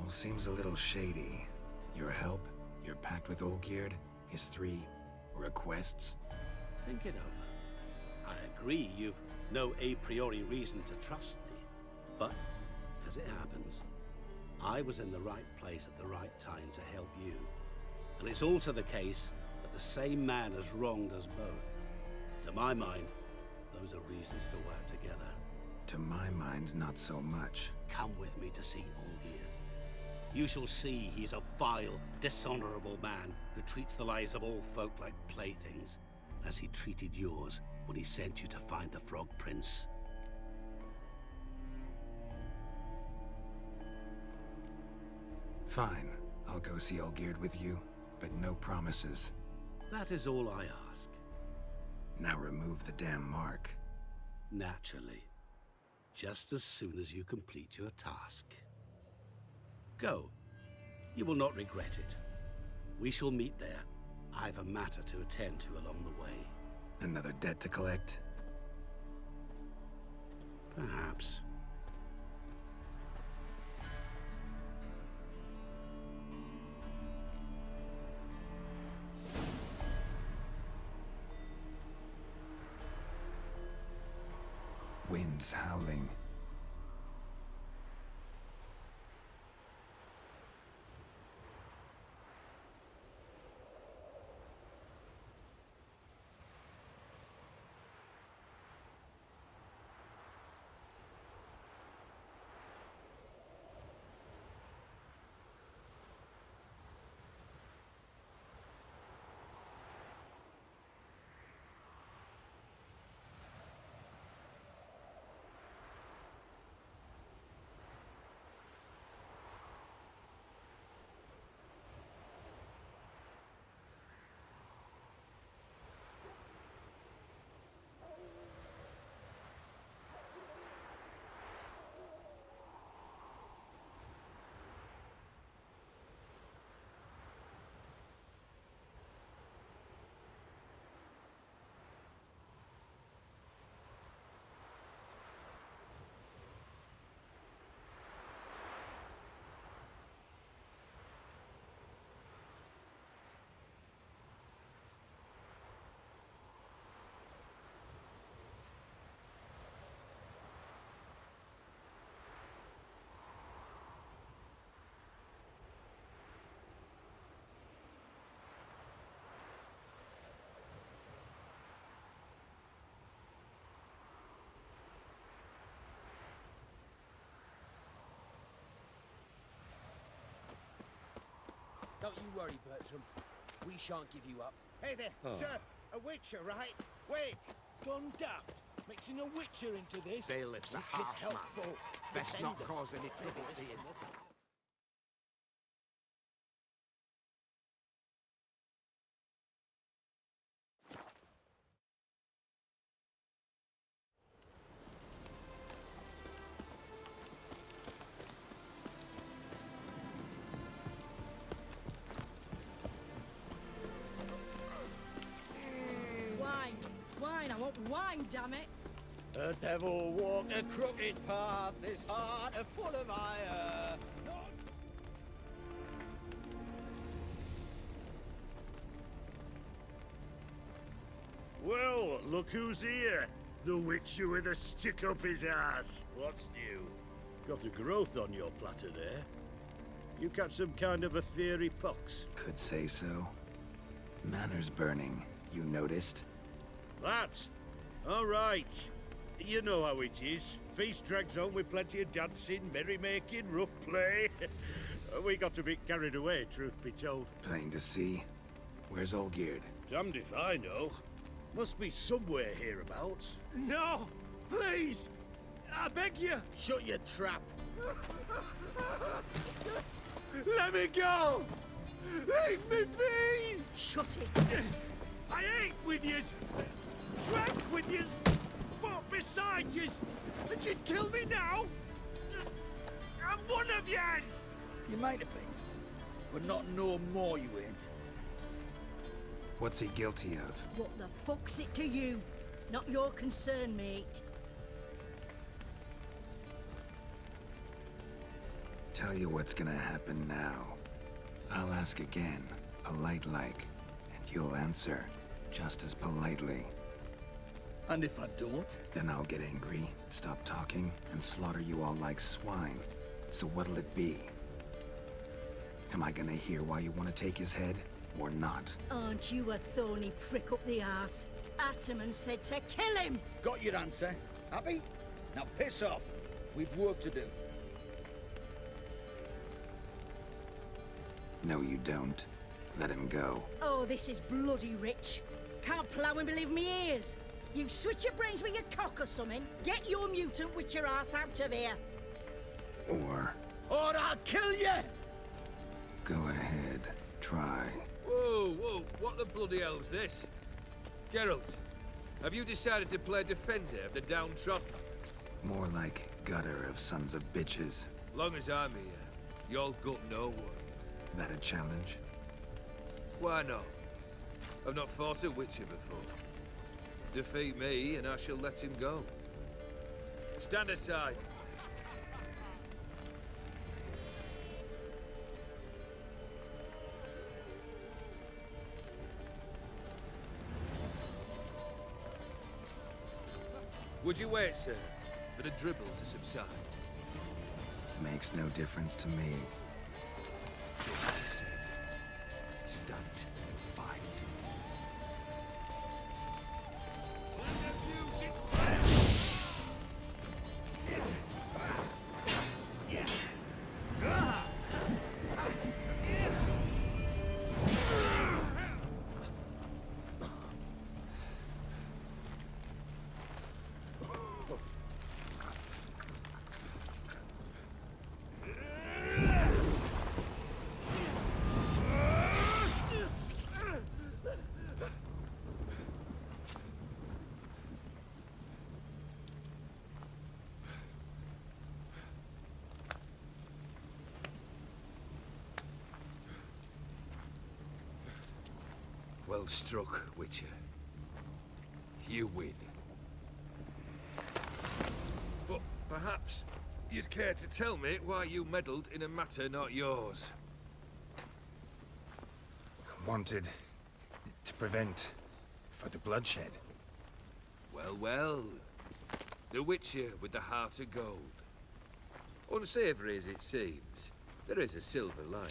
Seems a little shady. Your help, your pact with Olgierd, his 3 requests. Think it over. I agree you've no a priori reason to trust me. But, as it happens, I was in the right place at the right time to help you. And it's also the case that the same man has wronged us both. To my mind, those are reasons to work together. To my mind, not so much. Come with me to see Olgierd. You shall see he's a vile, dishonorable man who treats the lives of all folk like playthings, as he treated yours when he sent you to find the Frog Prince. Fine. I'll go see Olgierd with you, but no promises. That is all I ask. Now remove the damn mark. Naturally. Just as soon as you complete your task. Go. You will not regret it. We shall meet there. I've a matter to attend to along the way. Another debt to collect? Perhaps. Winds howling. Don't you worry, Bertram. We shan't give you up. Hey there, sir. A witcher, right? Wait. Gone daft. Mixing a witcher into this. Bailiff's a Which is harsh man. helpful. Best not Defender. cause any trouble to you. Wine. Wine. I want wine, damn it. The devil walked a crooked path, his heart a full of ire. Well, look who's here. The Witcher with a stick up his ass. What's new? Got a growth on your platter there. You catch some kind of a theory pox? Could say so. Manor's burning. You noticed? That? All right. You know how it is. Feast drags on with plenty of dancing, merrymaking, rough play. We got a bit carried away, truth be told. Plain to see. Where's Olgierd? Damned if I know. Must be somewhere hereabouts. No! Please! I beg you! Shut your trap. Let me go! Leave me be! Shut it. I ate with yous! Drank with yous! Fought beside yous! And you'd kill me now? I'm one of yous! You might have been, but not no more you ain't. What's he guilty of? What the fuck's it to you? Not your concern, mate. Tell you what's gonna happen now. I'll ask again, polite-like, and you'll answer just as politely. And if I don't? Then I'll get angry, stop talking, and slaughter you all like swine. So what'll it be? Am I gonna hear why you want to take his head, or not? Aren't you a thorny prick up the arse? Ataman said to kill him! Got your answer. Happy? Now piss off. We've work to do. No, you don't. Let him go. Oh, this is bloody rich. Can't plough and believe me ears. You switch your brains with your cock or something. Get your mutant witcher ass out of here. Or I'll kill you! go ahead, try. Whoa, whoa, what the bloody hell's this? Geralt, have you decided to play defender of the downtrodden? More like gutter of sons of bitches. Long as I'm here, you'll gut no one. That a challenge? Why not? I've not fought a Witcher before. Defeat me and I shall let him go. Stand aside. Would you wait, sir, for the dribble to subside? Makes no difference to me. Just as I said. Stand and fight. Well struck, Witcher. You win. But perhaps you'd care to tell me why you meddled in a matter not yours. Wanted to prevent further bloodshed. Well, well. The Witcher with the heart of gold. Unsavory as it seems, there is a silver lining.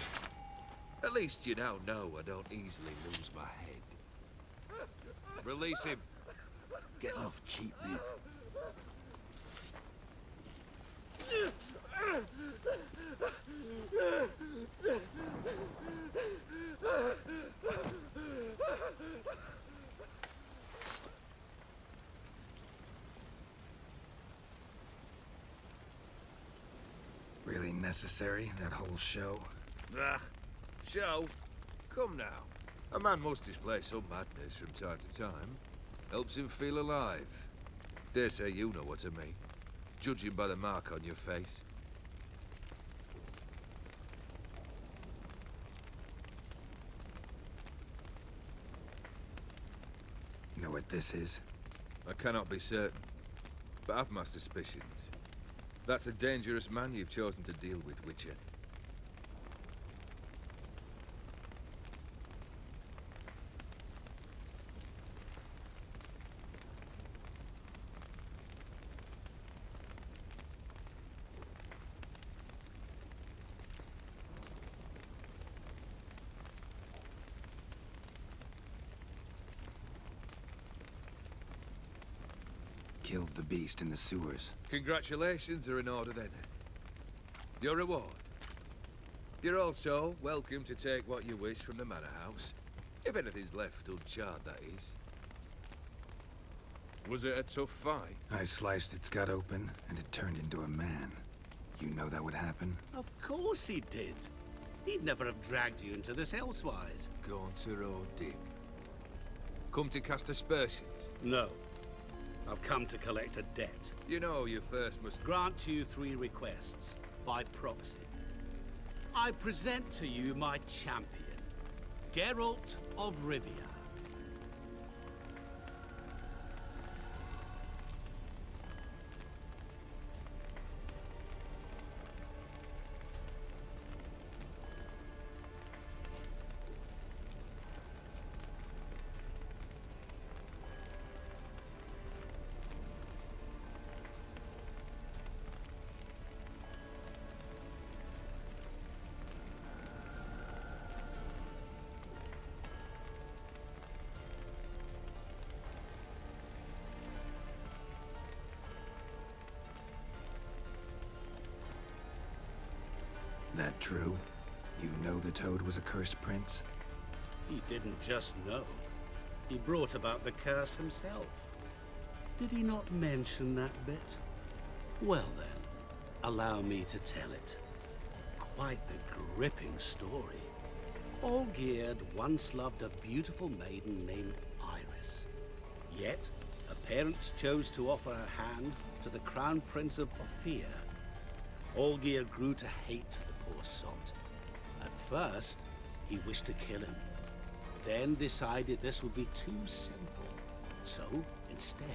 At least you now know I don't easily lose my head. Release him. Getting off cheap, mate. Really necessary, that whole show? Ah, show? Come now. A man must display some madness from time to time. Helps him feel alive. Dare say you know what I mean. Judging by the mark on your face. Know what this is? I cannot be certain, but I've my suspicions. That's a dangerous man you've chosen to deal with, Witcher. Killed the beast in the sewers. Congratulations are in order then. Your reward. You're also welcome to take what you wish from the manor house. If anything's left uncharred, that is. Was it a tough fight? I sliced its gut open, and it turned into a man. You know that would happen? Of course he did. He'd never have dragged you into this elsewise. Gaunter or Dim? Come to cast aspersions? No. I've come to collect a debt. You know you first must grant you 3 requests, by proxy. I present to you my champion, Geralt of Rivia. That true? You know the Toad was a cursed prince? He didn't just know. He brought about the curse himself. Did he not mention that bit? Well then, allow me to tell it. Quite the gripping story. Olgierd once loved a beautiful maiden named Iris. Yet, her parents chose to offer her hand to the Crown Prince of Ophir. Olgierd grew to hate the poor sot. At first, he wished to kill him, then decided this would be too simple. So, instead,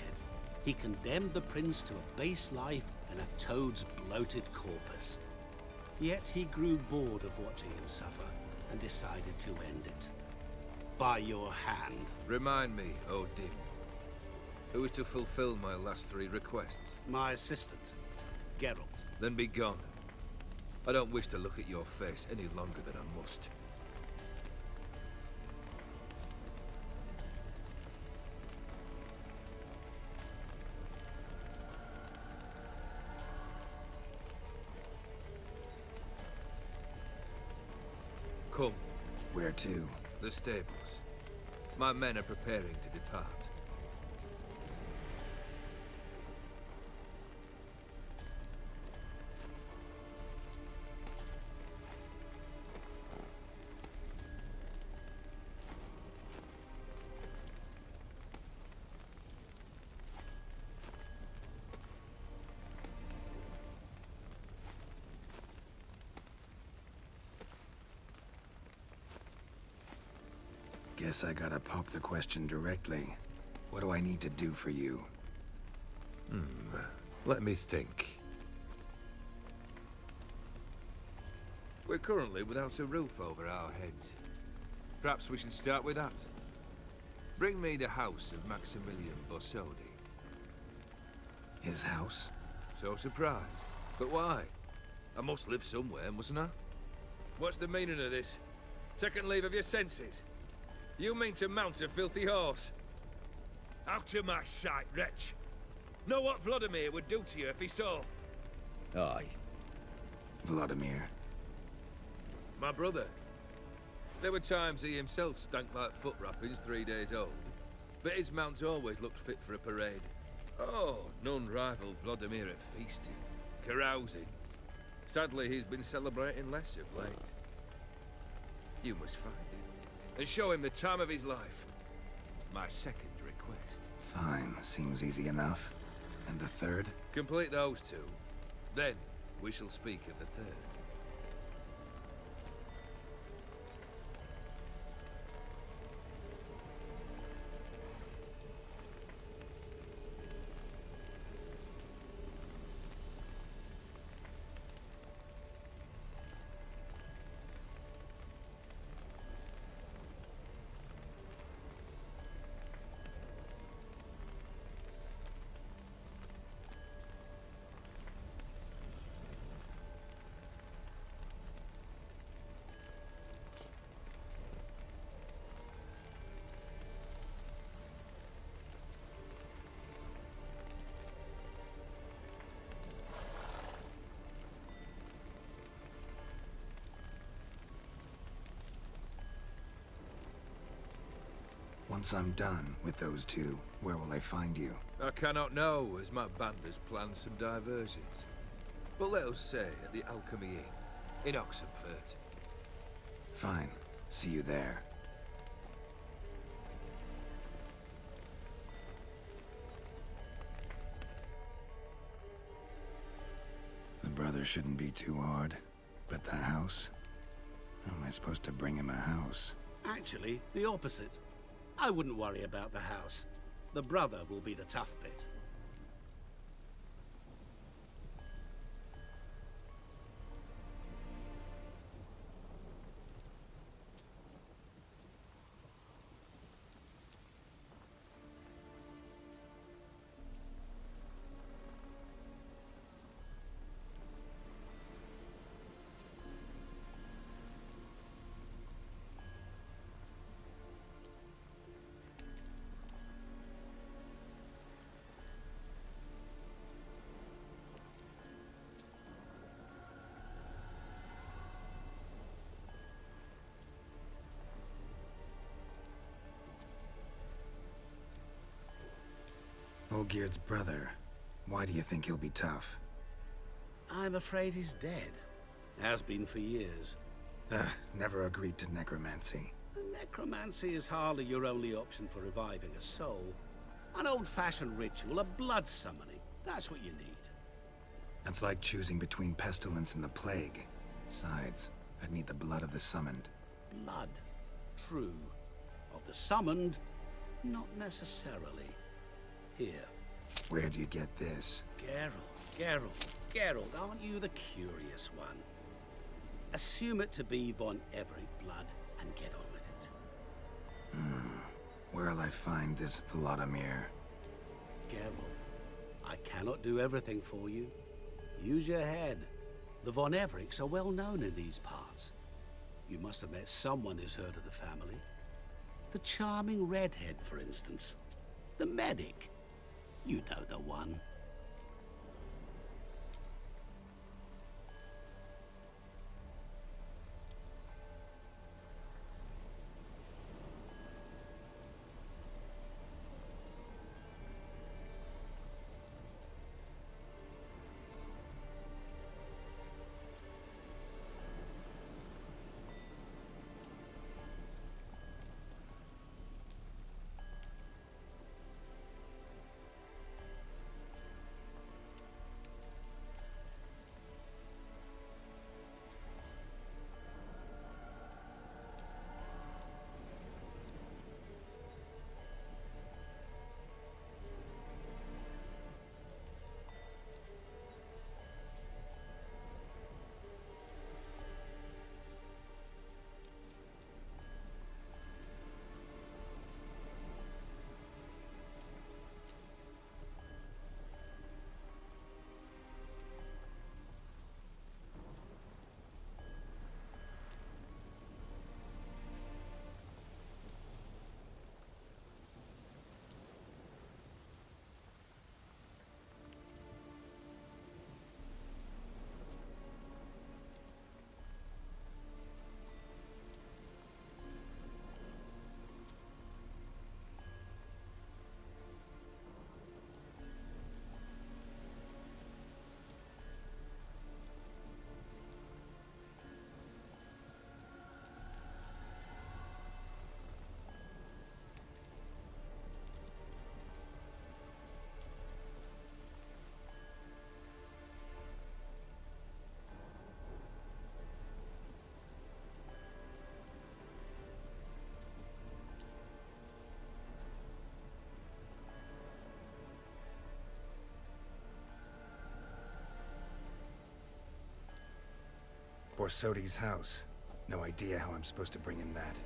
he condemned the prince to a base life in a toad's bloated corpus. Yet he grew bored of watching him suffer and decided to end it. By your hand. Remind me, Odin, who is to fulfill my last 3 requests? My assistant, Geralt. Then be gone. I don't wish to look at your face any longer than I must. Come. Where to? The stables. My men are preparing to depart. Guess I gotta pop the question directly. What do I need to do for you? Let me think. We're currently without a roof over our heads. Perhaps we should start with that. Bring me the house of Maximilian Borsodi. His house? So surprised. But why? I must live somewhere, mustn't I? What's the meaning of this? Second leave of your senses? You mean to mount a filthy horse? Out of my sight, wretch! Know what Vladimir would do to you if he saw? Aye. Vladimir. My brother. There were times he himself stank like foot wrappings 3 days old, but his mount always looked fit for a parade. Oh, none rivaled Vladimir at feasting, carousing. Sadly, he's been celebrating less of late. You must find him and show him the time of his life. My second request. Fine, seems easy enough. And the third? Complete those 2. Then we shall speak of the third. Once I'm done with those 2, where will I find you? I cannot know, as my band has planned some diversions. But let us say at the Alchemy Inn, in Oxenfurt. Fine. See you there. The brother shouldn't be too hard. But the house? How am I supposed to bring him a house? Actually, the opposite. I wouldn't worry about the house. The brother will be the tough bit. Olgierd's brother. Why do you think he'll be tough? I'm afraid he's dead. Has been for years. Never agreed to necromancy. Necromancy is hardly your only option for reviving a soul. An old-fashioned ritual, a blood summoning. That's what you need. That's like choosing between pestilence and the plague. Besides, I'd need the blood of the summoned. Blood. True. Of the summoned, not necessarily. Here. Where do you get this? Geralt, aren't you the curious one? Assume it to be Von Everett blood and get on with it. Where'll I find this Vladimir? Geralt, I cannot do everything for you. Use your head. The Von Evericks are well known in these parts. You must have met someone who's heard of the family. The charming redhead, for instance. The medic. You know the one. Borsodi's house. No idea how I'm supposed to bring him that.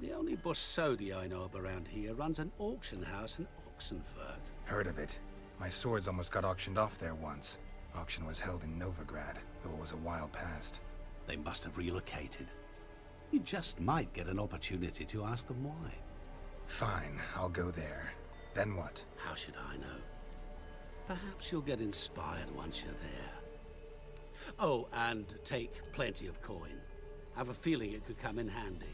The only Borsodi I know of around here runs an auction house in Oxenfurt. Heard of it. My swords almost got auctioned off there once. Auction was held in Novigrad, though it was a while past. They must have relocated. You just might get an opportunity to ask them why. Fine, I'll go there. Then what? How should I know? Perhaps you'll get inspired once you're there. Oh, and take plenty of coin. Have a feeling it could come in handy.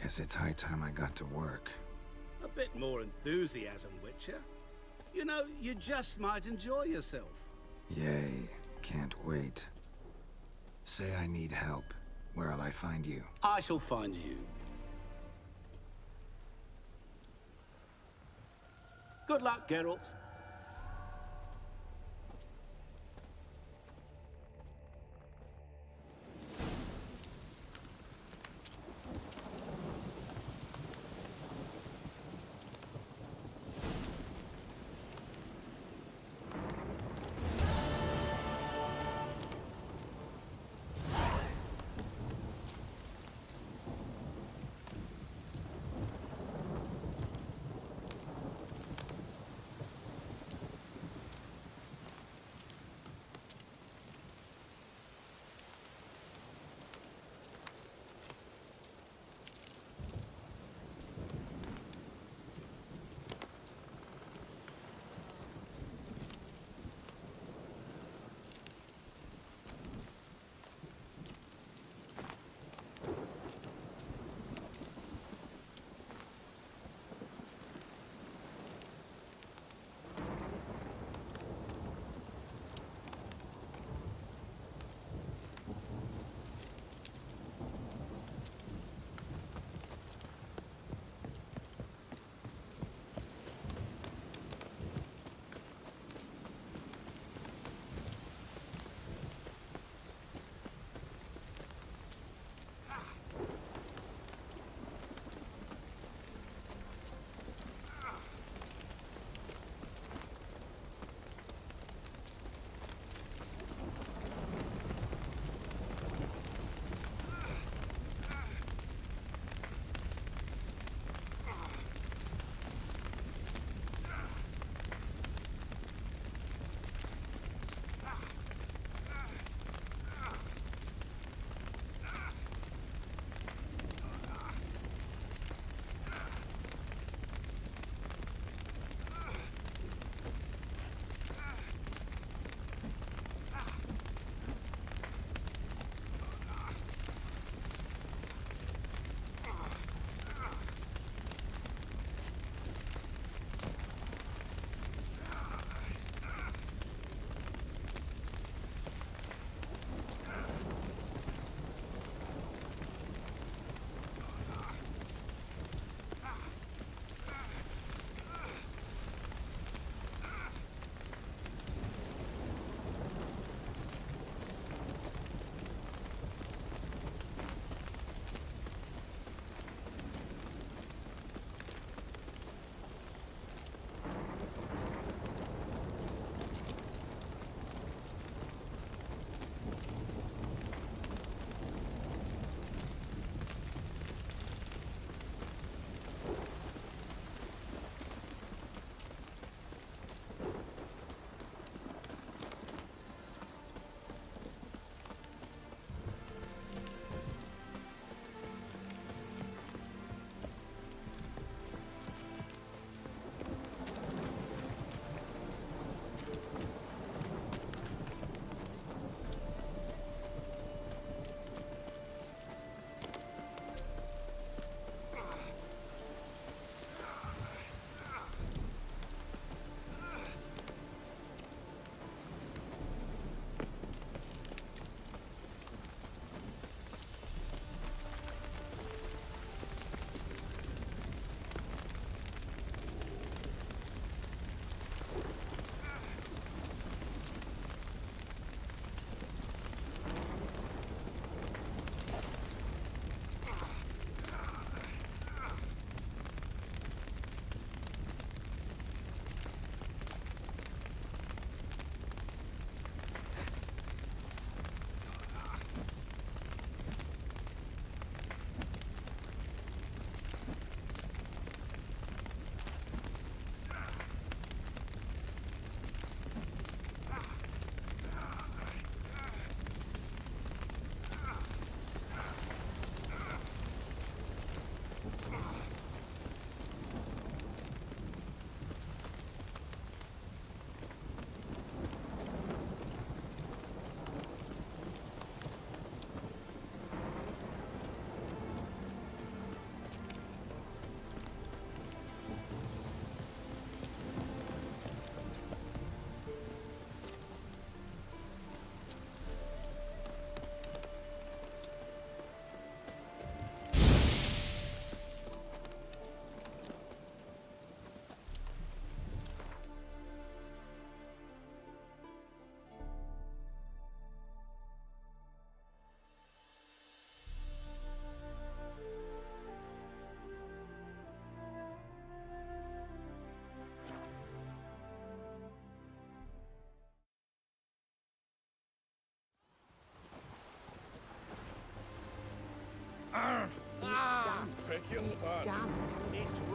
Guess it's high time I got to work. A bit more enthusiasm, Witcher. You know, you just might enjoy yourself. Yay. Can't wait. Say I need help. Where'll I find you? I shall find you. Good luck, Geralt.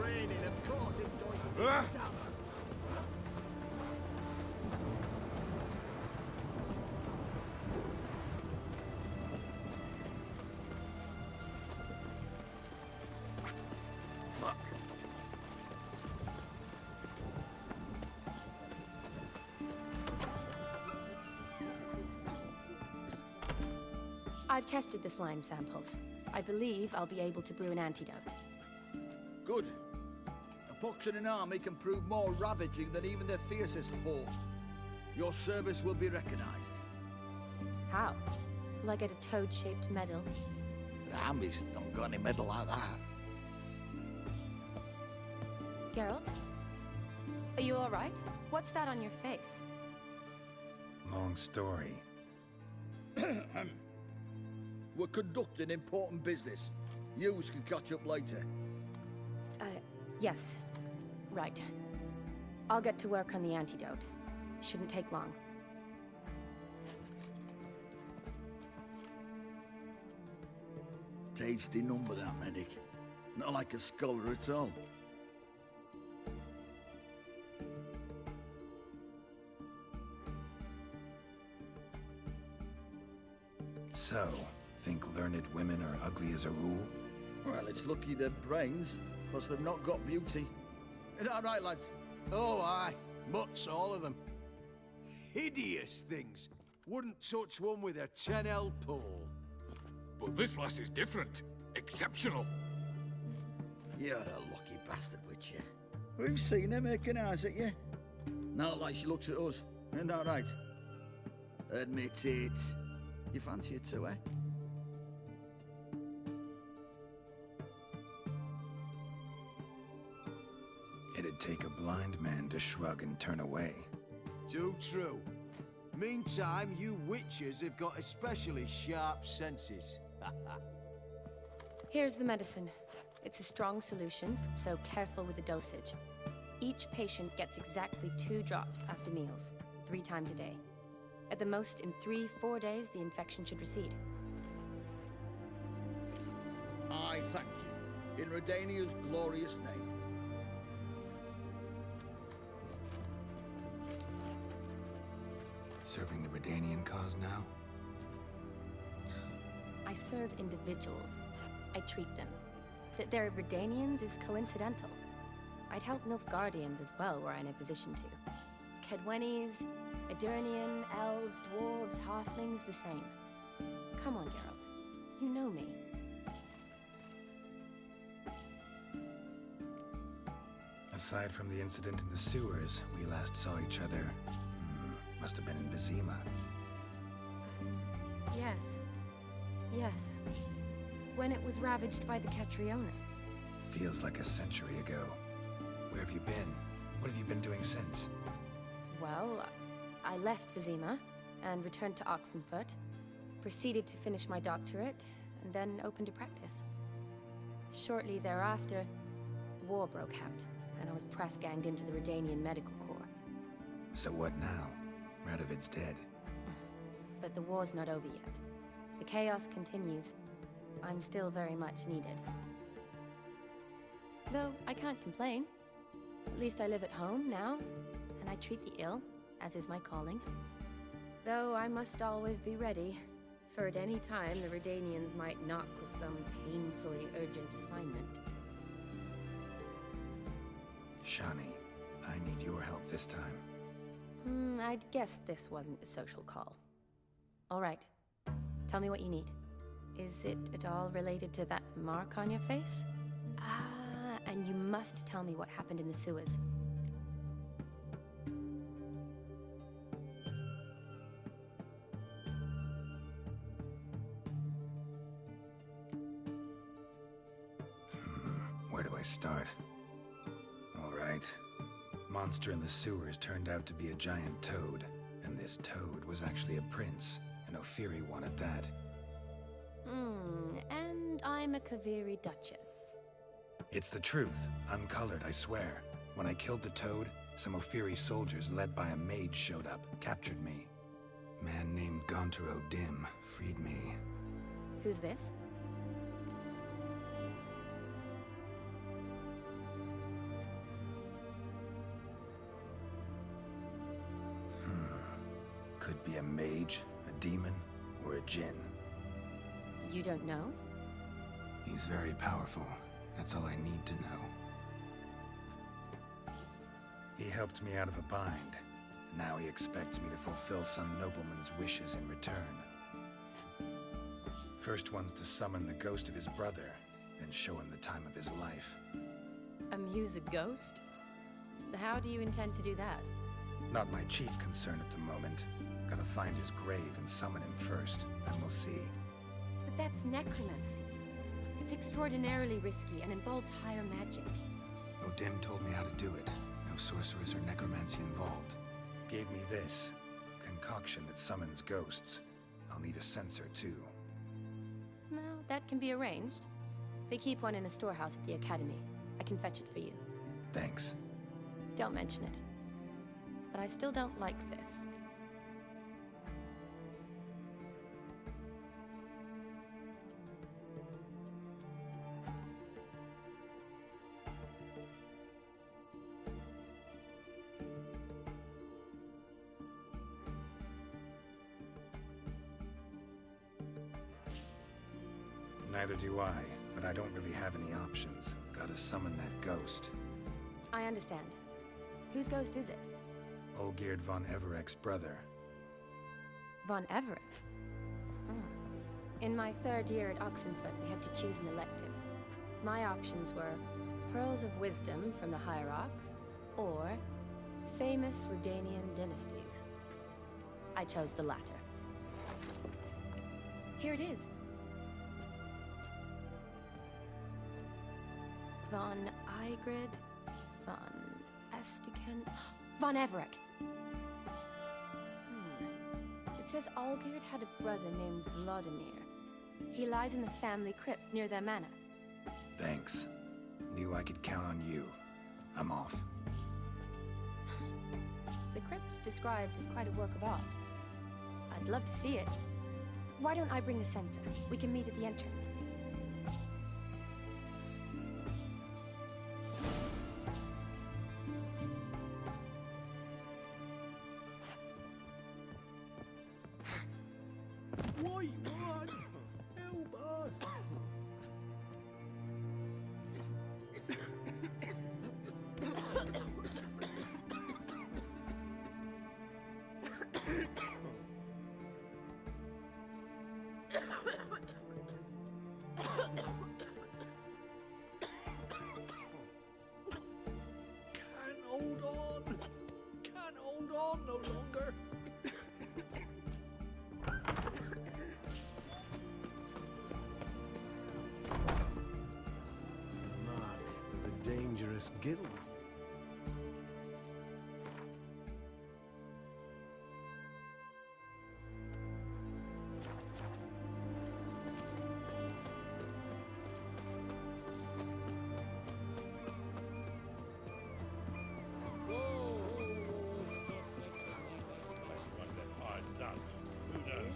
raining. Of course it's going to be a damp. Fuck. I've tested the slime samples. I believe I'll be able to brew an antidote. Good. A pox in an army can prove more ravaging than even their fiercest foe. Your service will be recognized. How? Will I get a toad-shaped medal? The army's not got any medal like that. Geralt? Are you all right? What's that on your face? Long story. We're conducting important business. Yous can catch up later. Yes. Right. I'll get to work on the antidote. Shouldn't take long. Tasty number, that medic. Not like a scholar at all. So, think learned women are ugly as a rule? Well, it's lucky they're brains, plus they've not got beauty. Is that right, lads? Oh, aye. Mutts, all of them. Hideous things. Wouldn't touch one with a 10L pole. But this lass is different. Exceptional. You're a lucky bastard, Witcher. We've seen her making eyes at you. Not like she looks at us. Isn't that right? Admit it. You fancy it too, eh? It'd take a blind man to shrug and turn away. Too true. Meantime, you witches have got especially sharp senses. Here's the medicine. It's a strong solution, so careful with the dosage. Each patient gets exactly 2 drops after meals, 3 times a day. At the most, in 3-4 days, the infection should recede. I thank you. In Redania's glorious name. Serving the Redanian cause now? I serve individuals. I treat them. That they're Redanians is coincidental. I'd help Nilfgaardians as well were I in a position to. Kedwenis, Edirnian, elves, dwarves, halflings, the same. Come on, Geralt. You know me. Aside from the incident in the sewers, we last saw each other. Must have been in Vizima. Yes. Yes. When it was ravaged by the Catriona. Feels like a century ago. Where have you been? What have you been doing since? Well, I left Vizima and returned to Oxenfurt, proceeded to finish my doctorate, and then opened a practice. Shortly thereafter, war broke out, and I was press-ganged into the Redanian Medical Corps. So what now? Radovid's dead. But the war's not over yet. The chaos continues. I'm still very much needed. Though I can't complain. At least I live at home now, and I treat the ill, as is my calling. Though I must always be ready, for at any time the Redanians might knock with some painfully urgent assignment. Shani, I need your help this time. I'd guess this wasn't a social call. All right. Tell me what you need. Is it at all related to that mark on your face? Ah, and you must tell me what happened in the sewers. Where do I start? All right. Monster in the sewers turned out to be a giant toad, and this toad was actually a prince, and Ophiri wanted that. And I'm a Kaviri Duchess. It's the truth, uncolored, I swear. When I killed the toad, some Ophiri soldiers led by a mage showed up, captured me. Man named Gaunter O'Dim freed me. Who's this? be a mage, a demon, or a djinn. You don't know? He's very powerful. That's all I need to know. He helped me out of a bind. Now he expects me to fulfill some nobleman's wishes in return. First one's to summon the ghost of his brother, then show him the time of his life. Amuse a ghost? How do you intend to do that? Not my chief concern at the moment. Gotta find his grave and summon him first, then we'll see. But that's necromancy. It's extraordinarily risky and involves higher magic. O'Dim told me how to do it. No sorceress or necromancy involved. Gave me this concoction that summons ghosts. I'll need a censer too. Well, that can be arranged. They keep one in a storehouse at the academy. I can fetch it for you. Thanks. Don't mention it. But I still don't like this. Neither do I, but I don't really have any options. Gotta summon that ghost. I understand. Whose ghost is it? Olgierd von Everek's brother. Von Everett? In my third year at Oxenfoot, we had to choose an elective. My options were Pearls of Wisdom from the Hierarchs, or famous Redanian dynasties. I chose the latter. Here it is. Von Igrid, von Estiken, von Everek. It says Olgierd had a brother named Vladimir. He lies in the family crypt near their manor. Thanks. Knew I could count on you. I'm off. The crypt's described as quite a work of art. I'd love to see it. Why don't I bring the censer? We can meet at the entrance. Why run? Help us! Can't hold on. Can't hold on no longer. Mark of a dangerous guild. Who knows?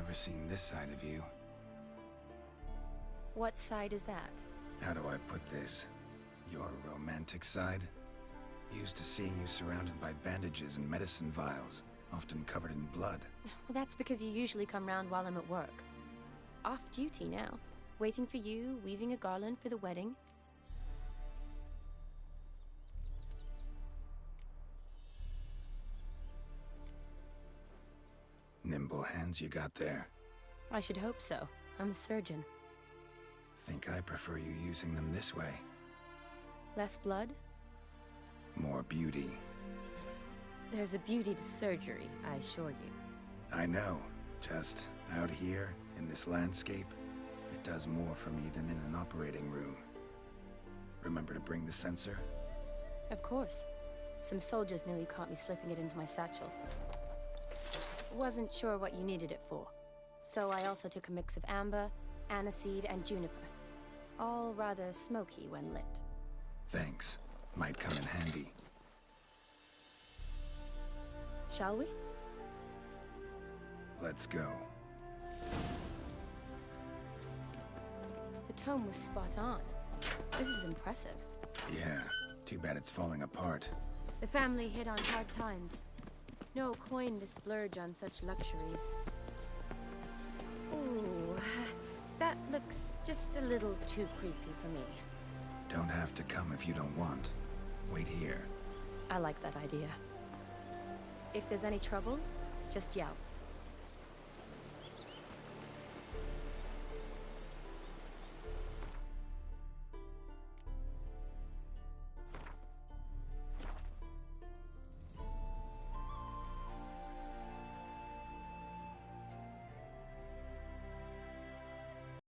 never seen this side of you. What side is that? How do I put this? Your romantic side? Used to seeing you surrounded by bandages and medicine vials, often covered in blood. Well, that's because you usually come round while I'm at work. Off duty now. Waiting for you, weaving a garland for the wedding. Nimble hands you got there. I should hope so. I'm a surgeon. Think I prefer you using them this way. Less blood? More beauty. There's a beauty to surgery, I assure you. I know. Just out here, in this landscape, it does more for me than in an operating room. Remember to bring the sensor? Of course. Some soldiers nearly caught me slipping it into my satchel. Wasn't sure what you needed it for. So I also took a mix of amber, aniseed, and juniper. All rather smoky when lit. Thanks. Might come in handy. Shall we? Let's go. The tome was spot on. This is impressive. Yeah, too bad it's falling apart. The family hit on hard times. No coin to splurge on such luxuries. Ooh, that looks just a little too creepy for me. Don't have to come if you don't want. Wait here. I like that idea. If there's any trouble, just yell.